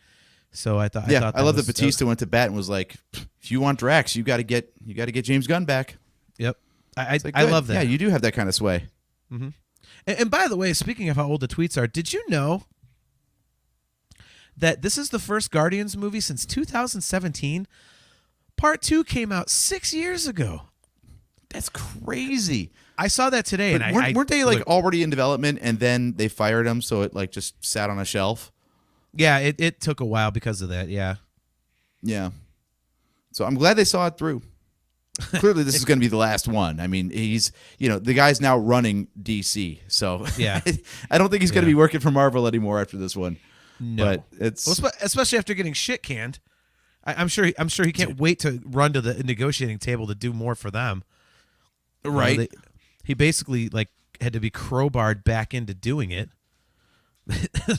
So I thought Yeah, that I love that was- Batista went to bat and was like, "If you want Drax, you got to get James Gunn back." Yep, It's like, I good. love that. Yeah, you do have that kind of sway. And by the way, speaking of how old the tweets are, did you know that this is the first Guardians movie since 2017? Part 2 came out 6 years ago. That's crazy. I saw that today, But and weren't they like look- already in development and then they fired him, so it like just sat on a shelf? yeah, it took a while because of that. Yeah, Yeah. So I'm glad they saw it through. Clearly, this is going to be the last one. I mean, he's, the guy's now running DC. So Yeah. I don't think he's going to Yeah. be working for Marvel anymore after this one. no, But it's well, especially after getting shit canned. I'm sure he can't wait to run to the negotiating table to do more for them. right. He basically like had to be crowbarred back into doing it.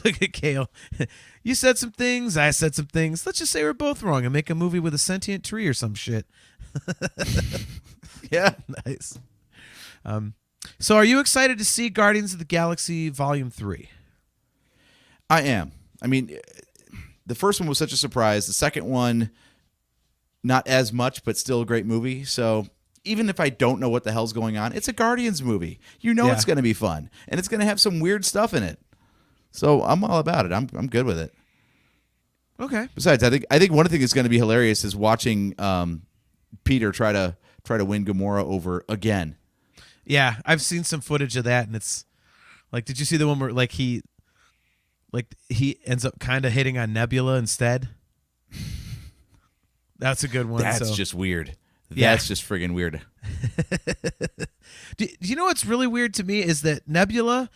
Look at Kale. You said some things. I said some things. Let's just say we're both wrong and make a movie with a sentient tree or some shit. Yeah. Nice. So are you excited to see Guardians of the Galaxy Volume 3? I am. I mean, the first one was such a surprise. The second one, not as much, but still a great movie. So even if I don't know what the hell's going on, it's a Guardians movie. Yeah. It's going to be fun, and it's going to have some weird stuff in it. So I'm all about it. I'm good with it. Okay. Besides, I think one thing that's going to be hilarious is watching Peter try to win Gamora over again. Yeah, I've seen some footage of that, and it's like, did you see the one where he ends up kind of hitting on Nebula instead? That's a good one. That's so. just weird. Yeah. That's just friggin' weird. Do you know what's really weird to me is that Nebula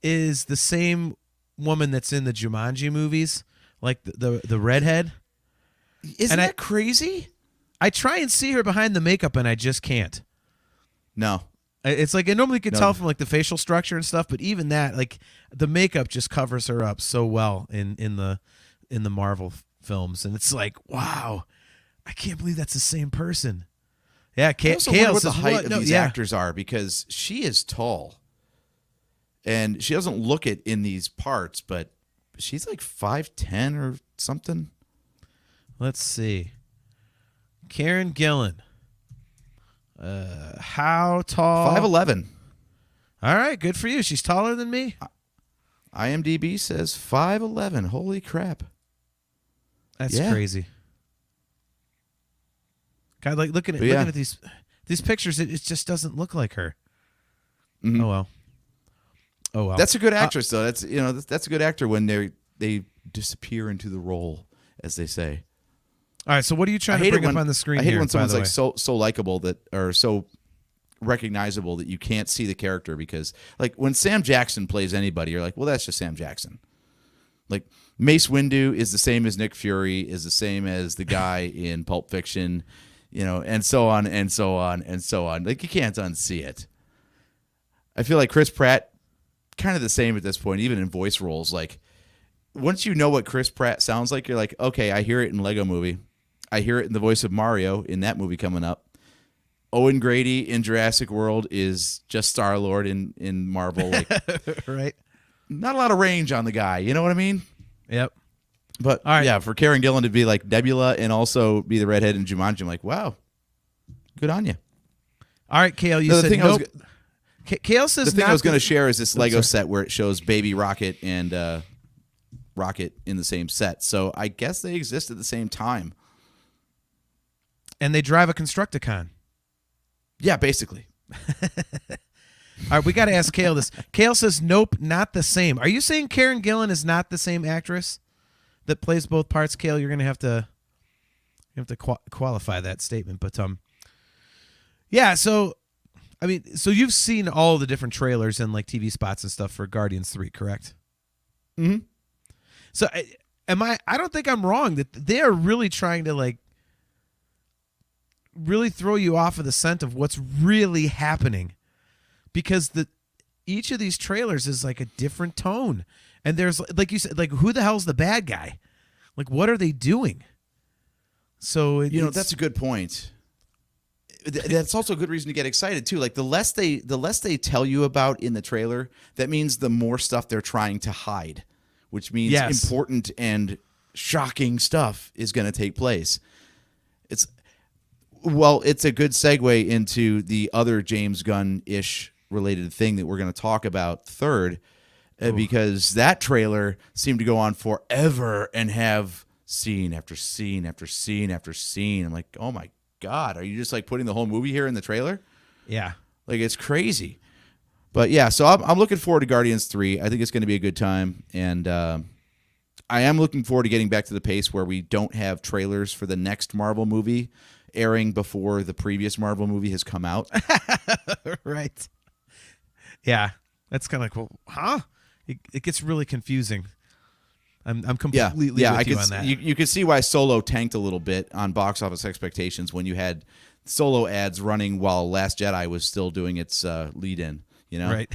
is the same woman that's in the Jumanji movies, like the redhead. Isn't And that crazy? I try and see her behind the makeup, and I just can't. No. It's like I normally could No. tell from like the facial structure and stuff, but even that, like the makeup just covers her up so well in the Marvel films, and it's like, wow, I can't believe that's the same person. Yeah, I also Kale wonder what the says, height "What? of No, these yeah." actors are, because she is tall, and she doesn't look it in these parts, but she's like 5'10" or something. Let's see. Karen Gillan. How tall? 5'11". All right, good for you. She's taller than me. IMDb says 5'11". Holy crap! That's Yeah. crazy. God, like looking But yeah. at these pictures, it just doesn't look like her. Mhm. Oh well. Oh well. That's a good actress, though. That's a good actor when they disappear into the role, as they say. All right. So what are you trying to bring up on the screen I hate here? it when by someone's the like way? so likable that, or so recognizable that you can't see the character, because like when Sam Jackson plays anybody, you're like, well, that's just Sam Jackson. Like Mace Windu is the same as Nick Fury, is the same as the guy in Pulp Fiction, and so on and so on and so on. Like you can't unsee it. I feel like Chris Pratt, kind of the same at this point, even in voice roles. Like once you know what Chris Pratt sounds like, you're like, okay, I hear it in Lego Movie. I hear it in the voice of Mario in that movie coming up. Owen Grady in Jurassic World is just Star-Lord in Marvel. Like, Right. not a lot of range on the guy. You know what I mean? Yep. But All right. yeah, for Karen Gillan to be like Nebula and also be the redhead in Jumanji, I'm like, wow, good on you. All right, Kale. You No, the said thing I was nope. Kale says The thing I not was going the- to share is this Lego sorry. set where it shows Baby Rocket and Rocket in the same set. So I guess they exist at the same time. and they drive a Constructicon. Yeah, basically. All right, we got to ask Kale this. Kale says, nope, not the same. Are you saying Karen Gillan is not the same actress that plays both parts, Kale? You're going to have to qualify that statement. But yeah, so, I mean, so you've seen all the different trailers and like TV spots and stuff for Guardians 3, correct? Mm-hmm. So I don't think I'm wrong that they are really trying to like really throw you off of the scent of what's really happening, because each of these trailers is like a different tone, and there's, like you said, like who the hell's the bad guy, like what are they doing? So That's a good point. That's also a good reason to get excited too. Like the less they tell you about in the trailer, that means the more stuff they're trying to hide, which means Yes. important and shocking stuff is going to take place. It's a good segue into the other James Gunn-ish related thing that we're going to talk about third, because that trailer seemed to go on forever and have scene after scene after scene after scene. I'm like, oh my God, are you just like putting the whole movie here in the trailer? Yeah. Like, it's crazy. But yeah, so I'm looking forward to Guardians 3. I think it's going to be a good time. And I am looking forward to getting back to the pace where we don't have trailers for the next Marvel movie airing before the previous Marvel movie has come out. Right. Yeah. That's kind of like, well, huh? It gets really confusing. I'm completely with you on that. You could see why Solo tanked a little bit on box office expectations when you had Solo ads running while Last Jedi was still doing its lead-in. You know? Right.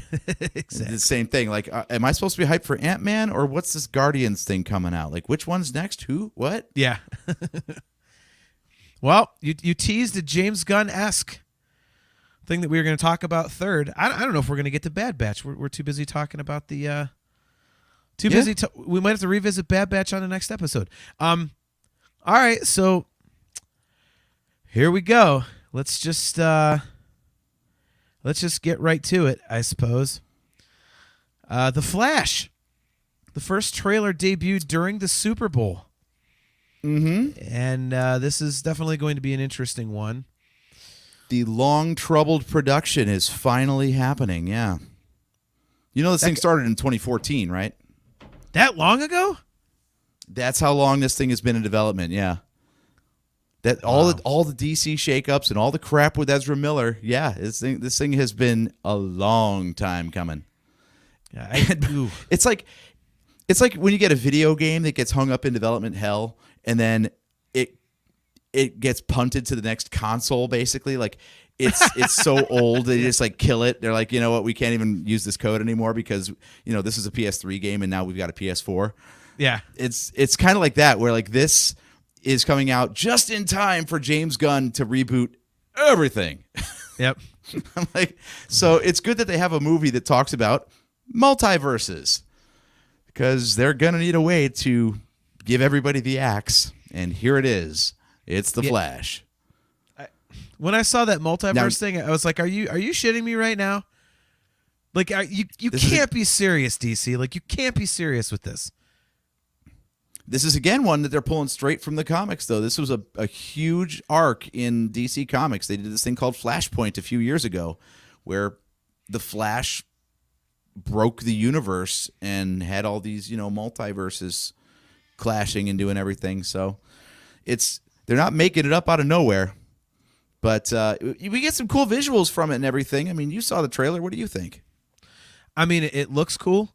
Exactly. The same thing. Like, am I supposed to be hyped for Ant-Man, or what's this Guardians thing coming out? Like, which one's next? Who? What? Yeah. Well, you teased a James Gunn-esque thing that we were going to talk about third. I don't know if we're going to get to Bad Batch. We're too busy talking about the... we might have to revisit Bad Batch on the next episode. All right, so here we go. Let's just get right to it, I suppose. The Flash. The first trailer debuted during the Super Bowl. Mm-hmm. And this is definitely going to be an interesting one. The long-troubled production is finally happening, yeah. You know this thing started in 2014, right? That long ago? That's how long this thing has been in development, yeah. That all the DC shakeups and all the crap with Ezra Miller, yeah, this thing has been a long time coming. Yeah, it's like when you get a video game that gets hung up in development hell, and then it gets punted to the next console. Basically, like it's so old they just like kill it. They're like, you know what, we can't even use this code anymore because this is a PS3 game and now we've got a PS4. Yeah, it's kind of like that, where like this is coming out just in time for James Gunn to reboot everything. Yep. I'm like, so it's good that they have a movie that talks about multiverses, because they're gonna need a way to give everybody the axe, and here it is. It's the Flash. When I saw that multiverse thing, I was like, "Are you shitting me right now? Like, you can't be serious, DC. Like, you can't be serious with this." This is, again, one that they're pulling straight from the comics, though. This was a huge arc in DC Comics. They did this thing called Flashpoint a few years ago, where the Flash broke the universe and had all these, multiverses clashing and doing everything. So they're not making it up out of nowhere. But we get some cool visuals from it and everything. I mean, you saw the trailer. What do you think? I mean, it looks cool.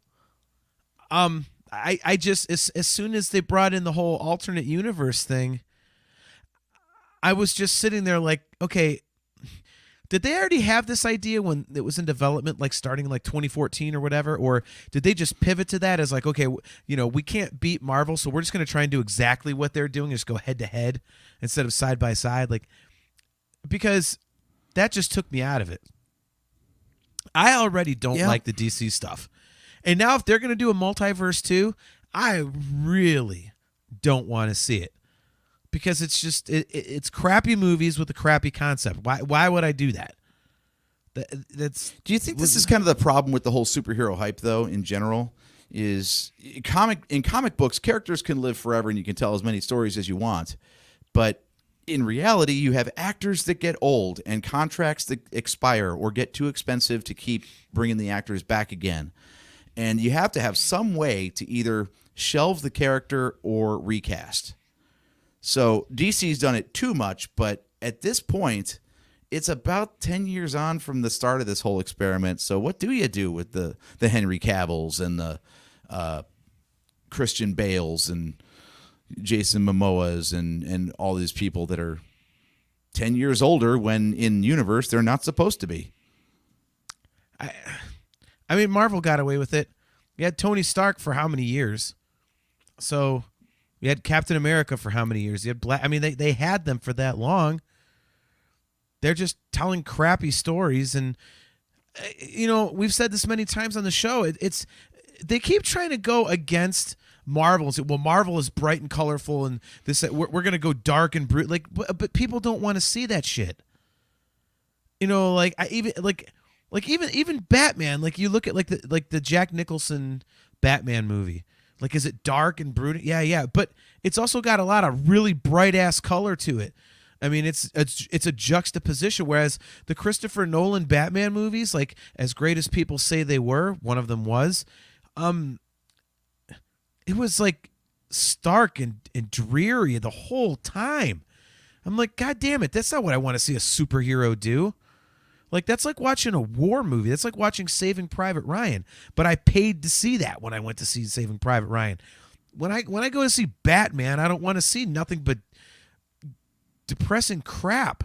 I just as soon as they brought in the whole alternate universe thing, I was just sitting there like, okay, did they already have this idea when it was in development, like starting like 2014 or whatever, or did they just pivot to that as like, okay, we can't beat Marvel, so we're just going to try and do exactly what they're doing, just go head to head instead of side by side, like, because that just took me out of it. I already don't like the DC stuff. And now if they're going to do a multiverse too, I really don't want to see it, because it's just it's crappy movies with a crappy concept. Why would I do that? Do you think this is kind of the problem with the whole superhero hype, though, in general? Is in comic books, characters can live forever and you can tell as many stories as you want. But in reality, you have actors that get old and contracts that expire or get too expensive to keep bringing the actors back again. And you have to have some way to either shelve the character or recast. So DC's done it too much, but at this point, it's about 10 years on from the start of this whole experiment. So what do you do with the Henry Cavills and the Christian Bales and Jason Momoas and all these people that are 10 years older when in universe they're not supposed to be? I mean, Marvel got away with it. You had Tony Stark for how many years? So you had Captain America for how many years? You had Black. I mean, they had them for that long. They're just telling crappy stories, and we've said this many times on the show. They keep trying to go against Marvel and say, well, Marvel is bright and colorful, and this we're gonna go dark and brutal. Like, but people don't want to see that shit. You know, like even Batman. Like you look at like the Jack Nicholson Batman movie. Like, is it dark and brooding? Yeah. But it's also got a lot of really bright ass color to it. I mean, it's a juxtaposition. Whereas the Christopher Nolan Batman movies, like as great as people say they were, one of them was, it was like stark and dreary the whole time. I'm like, God damn it, that's not what I want to see a superhero do. Like, that's like watching a war movie. That's like watching Saving Private Ryan. But I paid to see that when I went to see Saving Private Ryan. When I go to see Batman, I don't want to see nothing but depressing crap.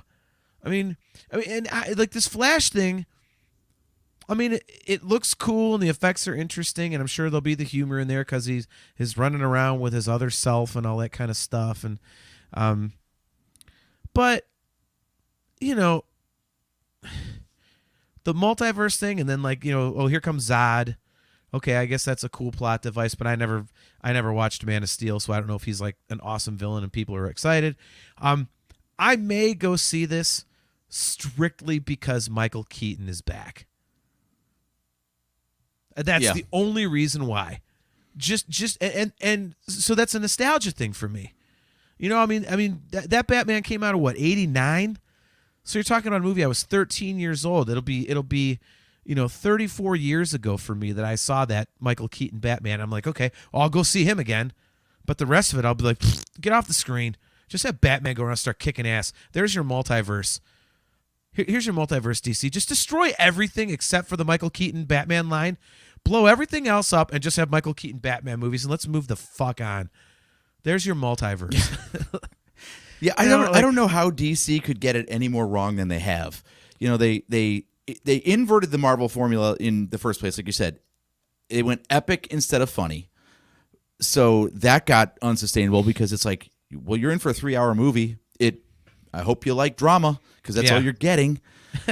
I mean, like this Flash thing. I mean, it looks cool and the effects are interesting, and I'm sure there'll be the humor in there because he's running around with his other self and all that kind of stuff. And, but you know, the multiverse thing, and then like, you know, oh, here comes Zod. Okay, I guess that's a cool plot device, but I never watched Man of Steel, so I don't know if he's like an awesome villain and people are excited. I may go see this strictly because Michael Keaton is back. That's the only reason why. Just and so that's a nostalgia thing for me. You know, I mean that Batman came out of what, 89? So you're talking about a movie I was 13 years old. It'll be, you know, 34 years ago for me that I saw that Michael Keaton Batman. I'm like, okay, I'll go see him again. But the rest of it, I'll be like, get off the screen. Just have Batman go around and start kicking ass. There's your multiverse. Here's your multiverse, DC. Just destroy everything except for the Michael Keaton Batman line. Blow everything else up and just have Michael Keaton Batman movies, and let's move the fuck on. There's your multiverse. Yeah, I don't know how DC could get it any more wrong than they have. You know, they inverted the Marvel formula in the first place, like you said. It went epic instead of funny. So that got unsustainable because it's like, well, you're in for a 3-hour movie. I hope you like drama because that's all you're getting.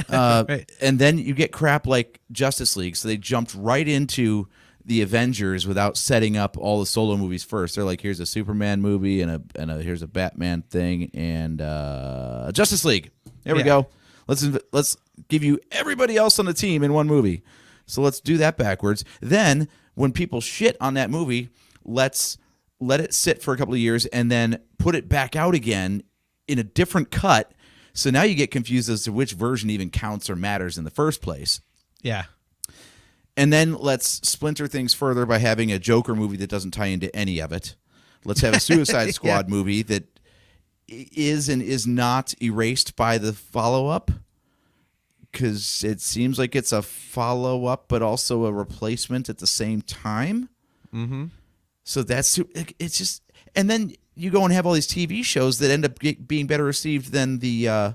Right. And then you get crap like Justice League. So they jumped right into the Avengers without setting up all the solo movies first. They're like, here's a Superman movie and here's a Batman thing and Justice League. There we go. Let's give you everybody else on the team in one movie. So let's do that backwards. Then when people shit on that movie, let's let it sit for a couple of years and then put it back out again in a different cut. So now you get confused as to which version even counts or matters in the first place. Yeah. And then let's splinter things further by having a Joker movie that doesn't tie into any of it. Let's have a Suicide Squad movie that is and is not erased by the follow-up, because it seems like it's a follow-up but also a replacement at the same time. Mm-hmm. So it's just... And then you go and have all these TV shows that end up being better received than the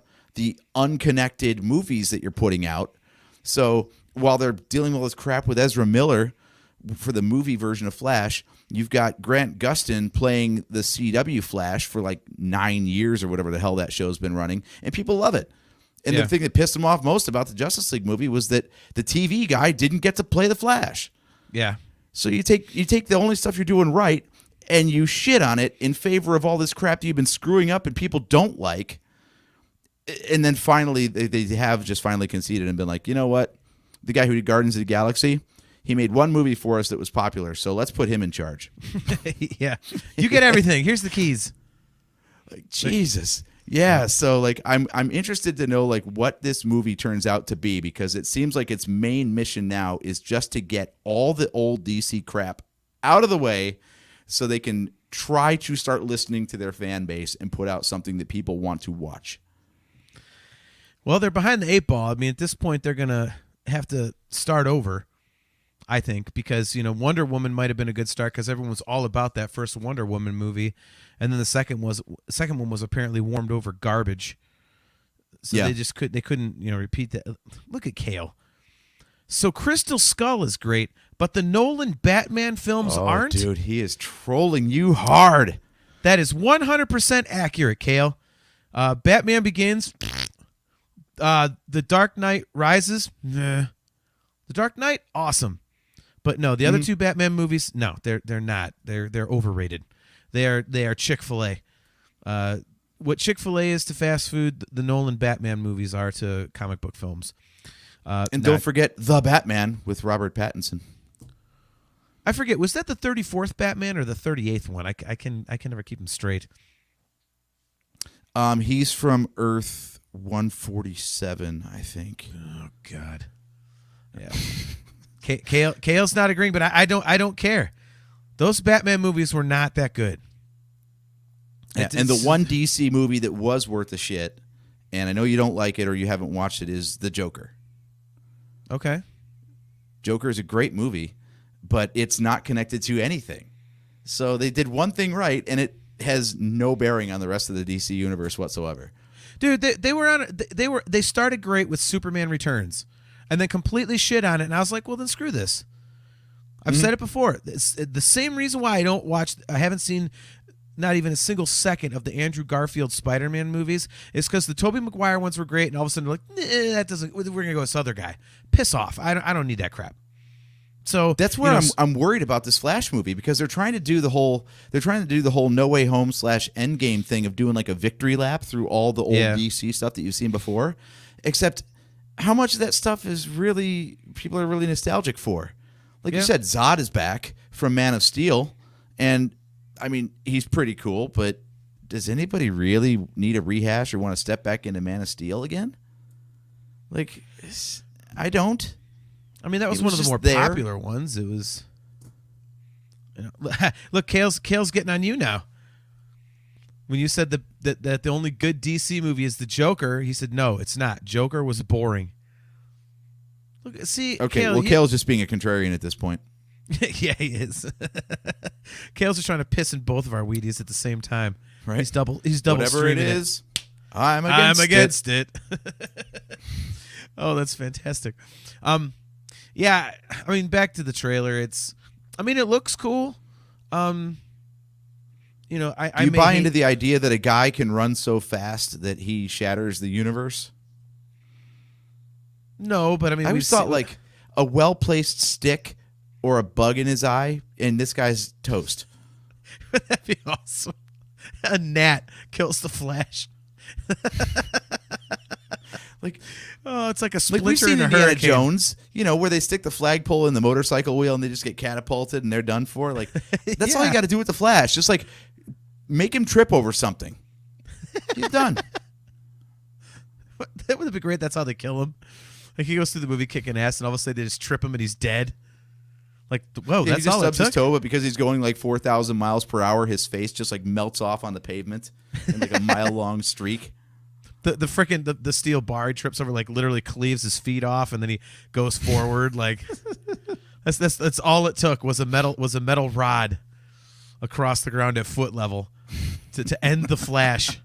unconnected movies that you're putting out. So while they're dealing with all this crap with Ezra Miller for the movie version of Flash, you've got Grant Gustin playing the CW Flash for like 9 years or whatever the hell that show's been running, and people love it. And the thing that pissed them off most about the Justice League movie was that the TV guy didn't get to play the Flash. Yeah. So you take the only stuff you're doing right and you shit on it in favor of all this crap that you've been screwing up and people don't like. And then finally, they have just finally conceded and been like, you know what? The guy who did Guardians of the Galaxy, he made one movie for us that was popular, so let's put him in charge. Yeah. You get everything. Here's the keys. Like, Jesus. Yeah, so like I'm interested to know like what this movie turns out to be, because it seems like its main mission now is just to get all the old DC crap out of the way so they can try to start listening to their fan base and put out something that people want to watch. Well, they're behind the 8 ball. I mean, at this point, they're going to have to start over, I think, because, you know, Wonder Woman might have been a good start because everyone was all about that first Wonder Woman movie. And then the second one was apparently warmed over garbage. So they couldn't, you know, repeat that. Look at Kale. So Crystal Skull is great, but the Nolan Batman films aren't. Dude, he is trolling you hard. That is 100% accurate, Kale. Batman Begins. The Dark Knight Rises. Nah. The Dark Knight, awesome. But no, the other two Batman movies, no, they're not. They're overrated. They are Chick-fil-A. What Chick-fil-A is to fast food, the Nolan Batman movies are to comic book films. And don't forget The Batman with Robert Pattinson. I forget, was that the 34th Batman or the 38th one? I can never keep them straight. He's from Earth 147, I think. Oh God. Yeah. Kale's not agreeing, but I don't care. Those Batman movies were not that good. Yeah, and the one DC movie that was worth a shit, and I know you don't like it or you haven't watched it, is The Joker. Okay. Joker is a great movie, but it's not connected to anything. So they did one thing right, and it has no bearing on the rest of the DC universe whatsoever. Dude, they started great with Superman Returns, and then completely shit on it. And I was like, well, then screw this. I've said it before. It's the same reason why I haven't seen not even a single second of the Andrew Garfield Spider-Man movies is because the Tobey Maguire ones were great, and all of a sudden they're like, that doesn't. We're gonna go with this other guy. Piss off. I don't need that crap. So that's where I'm worried about this Flash movie, because they're trying to do the whole No Way Home / Endgame thing of doing like a victory lap through all the old DC stuff that you've seen before, except how much of that stuff is really people are really nostalgic for. Like you said, Zod is back from Man of Steel, and I mean he's pretty cool, but does anybody really need a rehash or want to step back into Man of Steel again? Like, I don't. I mean, that was one of the more popular ones. It was, look, Kale's getting on you now. When you said that the only good DC movie is the Joker, he said no, it's not. Joker was boring. Look, see, okay, Kale, well, Kale's just being a contrarian at this point. Yeah, he is. Kale's just trying to piss in both of our Wheaties at the same time. Right? He's double. Whatever it is, I'm against it. Oh, that's fantastic. Yeah, I mean, back to the trailer. It looks cool. I Do you buy into the idea that a guy can run so fast that he shatters the universe? No, but I mean, I always thought like a well-placed stick or a bug in his eye, and this guy's toast. That'd be awesome. A gnat kills the Flash. Like, oh, it's like a splinter we've seen in a Indiana hurricane. Jones, where they stick the flagpole in the motorcycle wheel and they just get catapulted and they're done for. Like, that's all you got to do with the Flash. Just like make him trip over something. He's done. That would be great. That's how they kill him. Like, he goes through the movie kicking ass, and all of a sudden they just trip him and he's dead. Like, whoa, that's he just all it stubs took. his toe, but because he's going like 4,000 miles per hour, his face just like melts off on the pavement in like a mile-long streak. The freaking the steel bar he trips over, like literally cleaves his feet off, and then he goes forward. Like, that's all it took was a metal rod across the ground at foot level to end the Flash.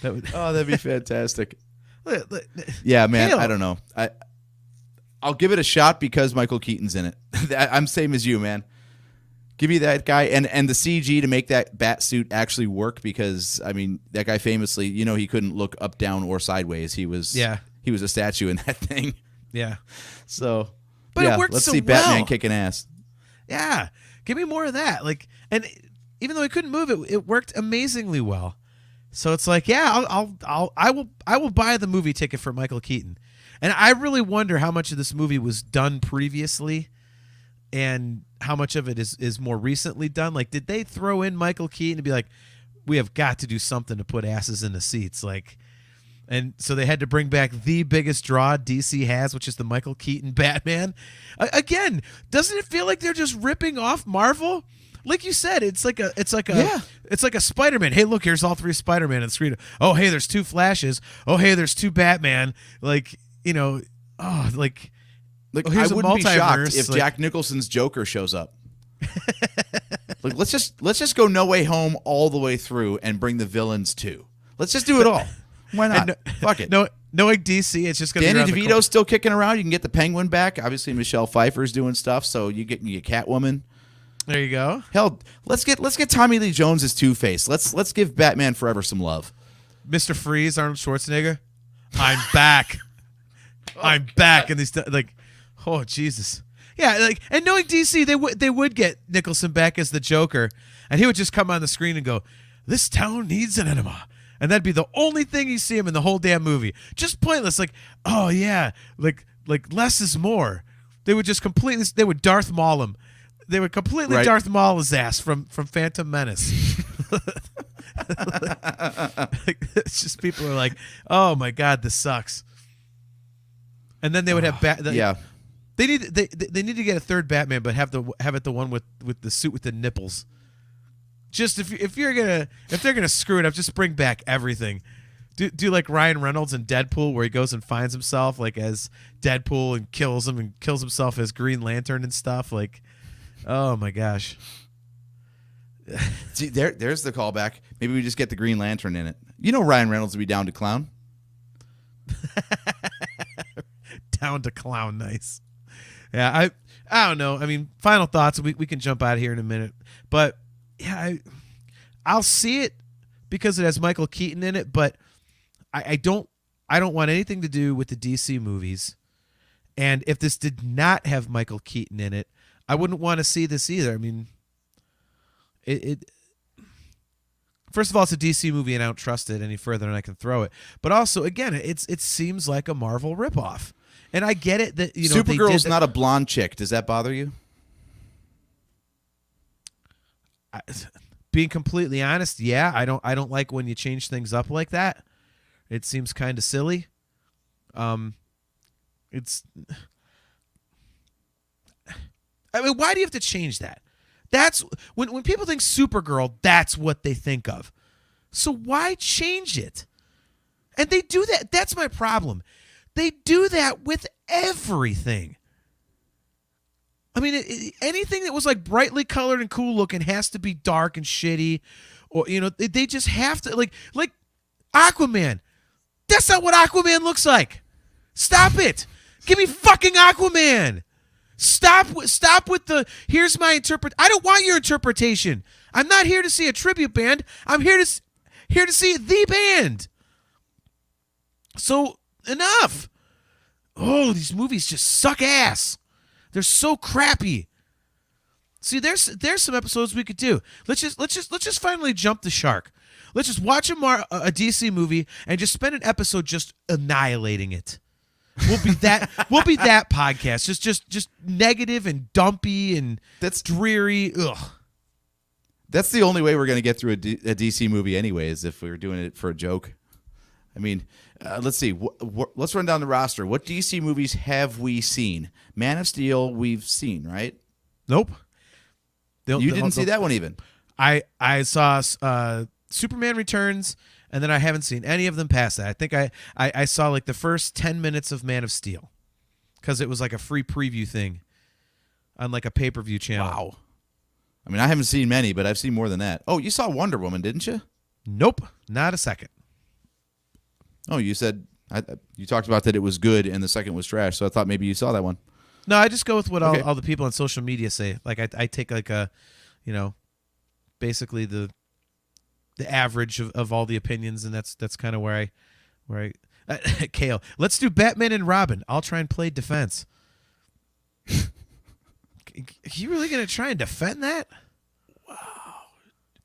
That'd be fantastic. Yeah, man. I don't know. I'll give it a shot because Michael Keaton's in it. I'm same as you, man. Give me that guy and the CG to make that bat suit actually work, because I mean that guy famously, he couldn't look up, down, or sideways. He was a statue in that thing. Yeah. So, but it worked let's so see Batman well. kicking ass. Yeah, give me more of that. Like, and even though he couldn't move it worked amazingly well. So it's like, yeah, I will buy the movie ticket for Michael Keaton. And I really wonder how much of this movie was done previously and how much of it is more recently done. Like, did they throw in Michael Keaton and be like, we have got to do something to put asses in the seats? Like, and so they had to bring back the biggest draw DC has, which is the Michael Keaton Batman. Again, doesn't it feel like they're just ripping off Marvel? Like you said, it's like a Spider-Man. Hey, look, here's all three Spider-Man on the screen. Oh, hey, there's two Flashes. Oh, hey, there's two Batman. Like, here's I a wouldn't be shocked if like, Jack Nicholson's Joker shows up. Like, let's just go No Way Home all the way through and bring the villains too. Let's just do it all. Why not? Fuck it. Knowing DC, it's just going to Danny DeVito's still kicking around. You can get the Penguin back. Obviously, Michelle Pfeiffer's doing stuff, so you get Catwoman. There you go. Hell, let's get Tommy Lee Jones as Two-Face. Let's give Batman Forever some love. Mr. Freeze, Arnold Schwarzenegger. I'm back. I'm back. And these like, Oh Jesus. Yeah, like, and knowing DC, they would get Nicholson back as the Joker, and he would just come on the screen and go, "This town needs an enema," and that'd be the only thing you see him in the whole damn movie. Just pointless. Like, oh yeah, like less is more. They would just completely. They would Darth Maul him. They would completely Right. Darth Maul his ass from Phantom Menace. It's just people are like, "Oh my god, this sucks." And then they would have Yeah. They need to get a third Batman, but have it the one with the suit with the nipples. Just if they're gonna screw it up, just bring back everything. Do like Ryan Reynolds in Deadpool, where he goes and finds himself like as Deadpool and kills himself as Green Lantern and stuff. Like, oh my gosh. See, there's the callback. Maybe we just get the Green Lantern in it. You know Ryan Reynolds would be down to clown. Down to clown, nice. Yeah, I don't know. I mean, final thoughts. We can jump out of here in a minute, but yeah, I'll see it because it has Michael Keaton in it. But I don't want anything to do with the DC movies. And if this did not have Michael Keaton in it, I wouldn't want to see this either. I mean, it first of all, it's a DC movie, and I don't trust it any further than I can throw it. But also, again, it seems like a Marvel ripoff. And I get it that Supergirl's not a blonde chick. Does that bother you? Being completely honest, yeah, I don't like when you change things up like that. It seems kind of silly. It's. I mean, why do you have to change that? That's when people think Supergirl, that's what they think of. So why change it? And they do that. That's my problem. They do that with everything. I mean, anything that was like brightly colored and cool looking has to be dark and shitty, or they just have to like Aquaman. That's not what Aquaman looks like. Stop it. Give me fucking Aquaman. Stop with the here's my I don't want your interpretation. I'm not here to see a tribute band. I'm here to see the band. So enough. Oh, these movies just suck ass. They're so crappy. See, there's some episodes we could do. Let's just finally jump the shark. Let's just watch a DC movie and just spend an episode just annihilating it. We'll be that podcast. Just negative and dumpy and That's dreary. Ugh. That's the only way we're going to get through a DC movie anyways, if we were doing it for a joke. I mean, let's see. Let's run down the roster. What DC movies have we seen? Man of Steel, we've seen, right? Nope. You didn't see that one even. I saw Superman Returns, and then I haven't seen any of them past that. I think I saw like the first 10 minutes of Man of Steel because it was like a free preview thing on like a pay-per-view channel. Wow. I mean, I haven't seen many, but I've seen more than that. Oh, you saw Wonder Woman, didn't you? Nope, not a second. Oh, you said you talked about that it was good and the second was trash, so I thought maybe you saw that one. No, I just go with what Okay. all the people on social media say. Like I take like a, basically the average of all the opinions, and that's kind of where I Kale. Let's do Batman and Robin. I'll try and play defense. You really gonna try and defend that? Wow.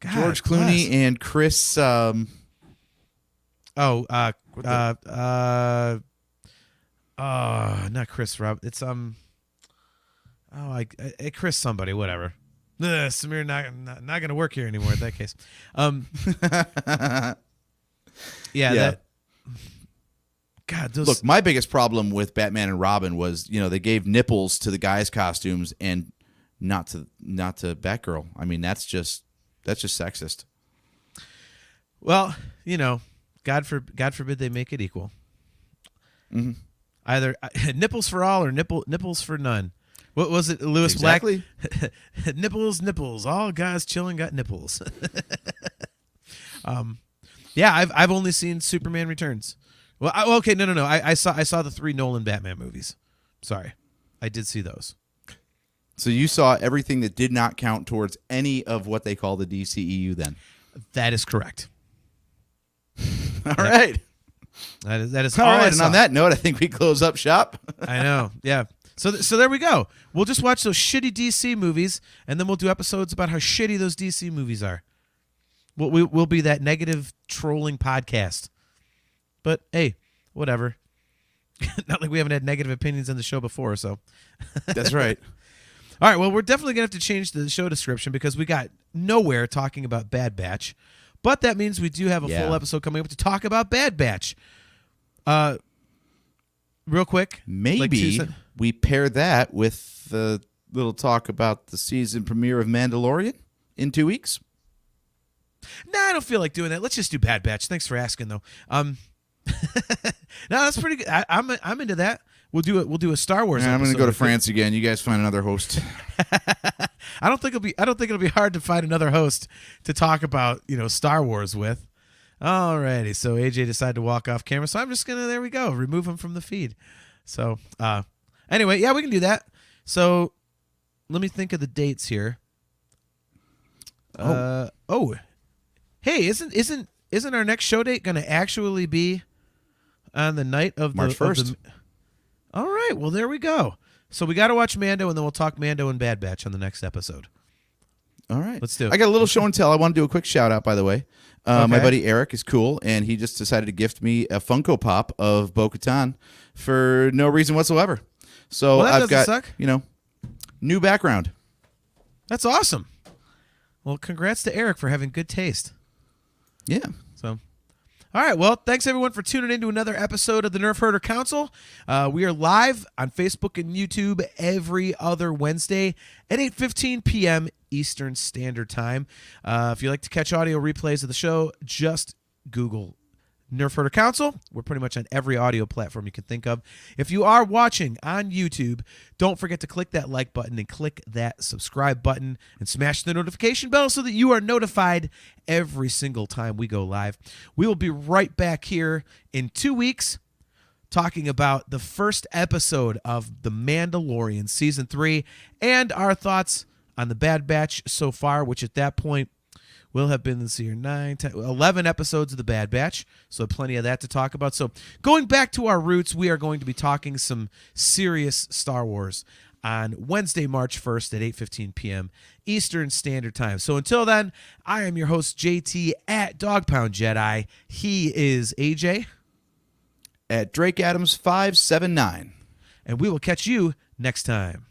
God George Clooney bless. and Chris. Not Chris Rob. It's Chris somebody, whatever. Samir not gonna work here anymore in that case. Yeah. That. God, those. Look, my biggest problem with Batman and Robin was, they gave nipples to the guys' costumes and not to Batgirl. I mean, that's just sexist. Well, God forbid they make it equal. Mm-hmm. Either nipples for all or nipples for none. What was it, Lewis Exactly. Black? nipples. All guys chilling got nipples. Yeah, I've only seen Superman Returns. Well, okay, no. I saw the 3 Nolan Batman movies. Sorry, I did see those. So you saw everything that did not count towards any of what they call the DCEU then. That is correct. All right. That is All all right. I And saw. on that note, I think we close up shop. I know. Yeah. So there we go. We'll just watch those shitty DC movies, and then we'll do episodes about how shitty those DC movies are. We'll be that negative trolling podcast. But hey, whatever. Not like we haven't had negative opinions on the show before, so. That's right. All right, well, we're definitely going to have to change the show description because we got nowhere talking about Bad Batch. But that means we do have a full episode coming up to talk about Bad Batch. Real quick. Maybe we pair that with the little talk about the season premiere of Mandalorian in 2 weeks. Nah, I don't feel like doing that. Let's just do Bad Batch. Thanks for asking, though. No, that's pretty good. I'm into that. We'll do a Star Wars. I'm going to go to episode. France again. You guys find another host. I don't think it'll be hard to find another host to talk about Star Wars with. Alrighty, so AJ decided to walk off camera, so I'm just gonna remove him from the feed. So anyway, yeah, we can do that. So let me think of the dates here. Hey, isn't our next show date gonna actually be on the night of March 1st? All right, well there we go. So we got to watch Mando, and then we'll talk Mando and Bad Batch on the next episode. All right. Let's do it. I got a little show and tell. I want to do a quick shout out, by the way. Okay. My buddy Eric is cool, and he just decided to gift me a Funko Pop of Bo-Katan for no reason whatsoever. So Well, that I've got, doesn't suck. new background. That's awesome. Well, congrats to Eric for having good taste. Yeah. So, all right. Well, thanks everyone for tuning in to another episode of the Nerf Herder Council. We are live on Facebook and YouTube every other Wednesday at 8:15 p.m. Eastern Standard Time. If you like to catch audio replays of the show, just Google Nerf Herder Council. We're pretty much on every audio platform you can think of. If you are watching on YouTube, don't forget to click that like button and click that subscribe button and smash the notification bell so that you are notified every single time we go live. We will be right back here in 2 weeks talking about the first episode of The Mandalorian Season 3 and our thoughts on the Bad Batch so far, which at that point will have been this year 9, 10, 11 episodes of the Bad Batch, so plenty of that to talk about. So going back to our roots, we are going to be talking some serious Star Wars on Wednesday, March 1st at 8:15 p.m. Eastern Standard Time. So until then, I am your host, JT, at Dog Pound Jedi. He is AJ. At Drake Adams 579. And we will catch you next time.